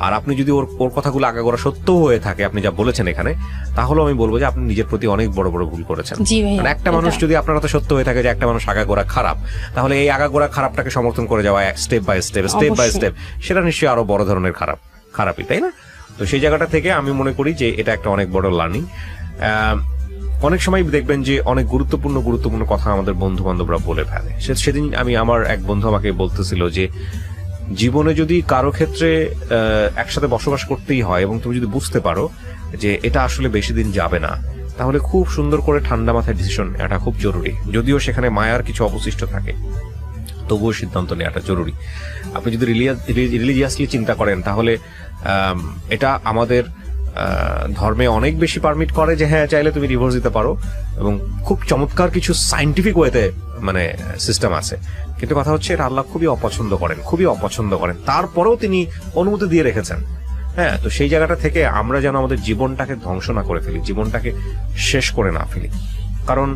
আর আপনি যদি ওর কথাগুলো আগাগোড়া সত্যও হয়ে থাকে আপনি যা বলেছেন এখানে, তাহলেও আমি বলবো যে আপনি নিজের প্রতি অনেক বড় বড় ভুল করেছেন। মানে একটা মানুষ যদি আপনার কথা সত্য হয়ে থাকে যে একটা মানুষ আগাগোড়া খারাপ, তাহলে এই আগাগোড়া খারাপটাকে সমর্থন করে যাওয়া স্টেপ বাই স্টেপ, সেটা নিশ্চয়ই আরো বড় ধরনের খারাপই, তাই না? তো সেই জায়গাটা থেকে আমি মনে করি যে এটা একটা অনেক বড় লার্নিং। অনেক সময় দেখবেন যে অনেক গুরুত্বপূর্ণ কথা আমাদের বন্ধু বান্ধবরা বলে ফেলে। সেদিন আমার এক বন্ধু আমাকে বলতেছিল যে জীবনে যদি কারো ক্ষেত্রে একসাথে বসবাস করতেই হয় এবং তুমি যদি বুঝতে পারো যে এটা আসলে বেশি দিন যাবে না, তাহলে খুব সুন্দর করে ঠান্ডা মাথায় ডিসিশন এটা খুব জরুরি, যদিও সেখানে মায়ার কিছু অবশিষ্ট থাকে। তবুও সিদ্ধান্ত নেওয়াটা জরুরি। আপনি যদি রিলিজিয়াসলি চিন্তা করেন তাহলে এটা আমাদের ধর্মে অনেক বেশি পারমিট করে যে হ্যাঁ চাইলে তুমি ডিভোর্স দিতে পারো, এবং খুব চমৎকার কিছু সাইন্টিফিক ওয়েতে মানে সিস্টেম আছে। কিন্তু কথা হচ্ছে এটা আল্লাহ খুবই অপছন্দ করেন, তারপরেও তিনি অনুমতি দিয়ে রেখেছেন। হ্যাঁ, তো সেই জায়গাটা থেকে আমরা যেন আমাদের জীবনটাকে ধ্বংস না করে ফেলি, জীবনটাকে শেষ করে না ফেলি। কারণ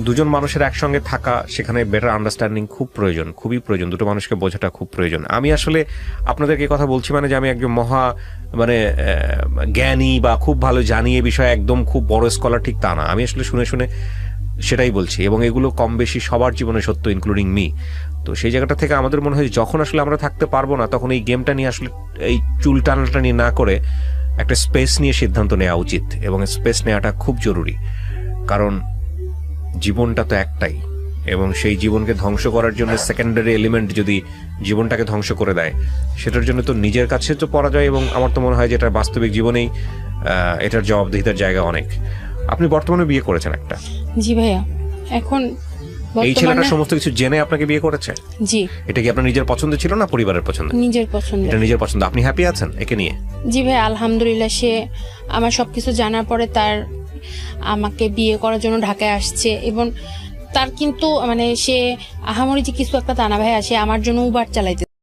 দুজন মানুষের একসঙ্গে থাকা, সেখানে বেটার আন্ডারস্ট্যান্ডিং খুবই প্রয়োজন, দুটো মানুষকে বোঝাটা খুব প্রয়োজন। আমি আসলে আপনাদেরকে কথা বলছি মানে যে আমি একজন মহা মানে জ্ঞানী বা খুব ভালো জানি এ বিষয়ে, একদম খুব বড় স্কলার ঠিক তা না। আমি আসলে শুনে শুনে সেটাই বলছি, এবং এগুলো কম বেশি সবার জীবনে সত্য, ইনক্লুডিং মি। তো সেই জায়গাটা থেকে আমাদের মনে হয় যখন আসলে আমরা থাকতে পারবো না, তখন এই গেমটা নিয়ে আসলে এই চুল টানাটা নিয়ে না করে একটা স্পেস নিয়ে সিদ্ধান্ত নেওয়া উচিত, এবং স্পেস নেওয়াটা খুব জরুরি। কারণ জীবনটা তো একটাই, এবং সেই জীবনকে ধ্বংস করার জন্য সেকেন্ডারি এলিমেন্ট যদি জীবনটাকে ধ্বংস করে দেয়, সেটার জন্য তো নিজের কাছে তো পরাজয়, এবং আমার তো মনে হয় যে এটা বাস্তবিক জীবনেই এটার জবাবদিহিতার জায়গা অনেক। আপনি বর্তমানে বিয়ে করেছেন একটা? জি ভাইয়া। এখন এই ছেলেটা সমস্ত কিছু জেনে আপনাকে বিয়ে করেছে? জি। এটা কি আপনার নিজের পছন্দ ছিল না পরিবারের পছন্দ? নিজের পছন্দ। এটা নিজের পছন্দ। আপনি হ্যাপি আছেন একে নিয়ে? জি ভাই, আলহামদুলিল্লাহ। সে আমার সবকিছু জানার পরে তার আমাকে বিয়ে করার জন্য ঢাকায় আসছে, এবং তার কিন্তু মানে সে আহামরি যে কিছু একটা তা না ভাইয়া, সে আমার জন্য উবার চালাইতে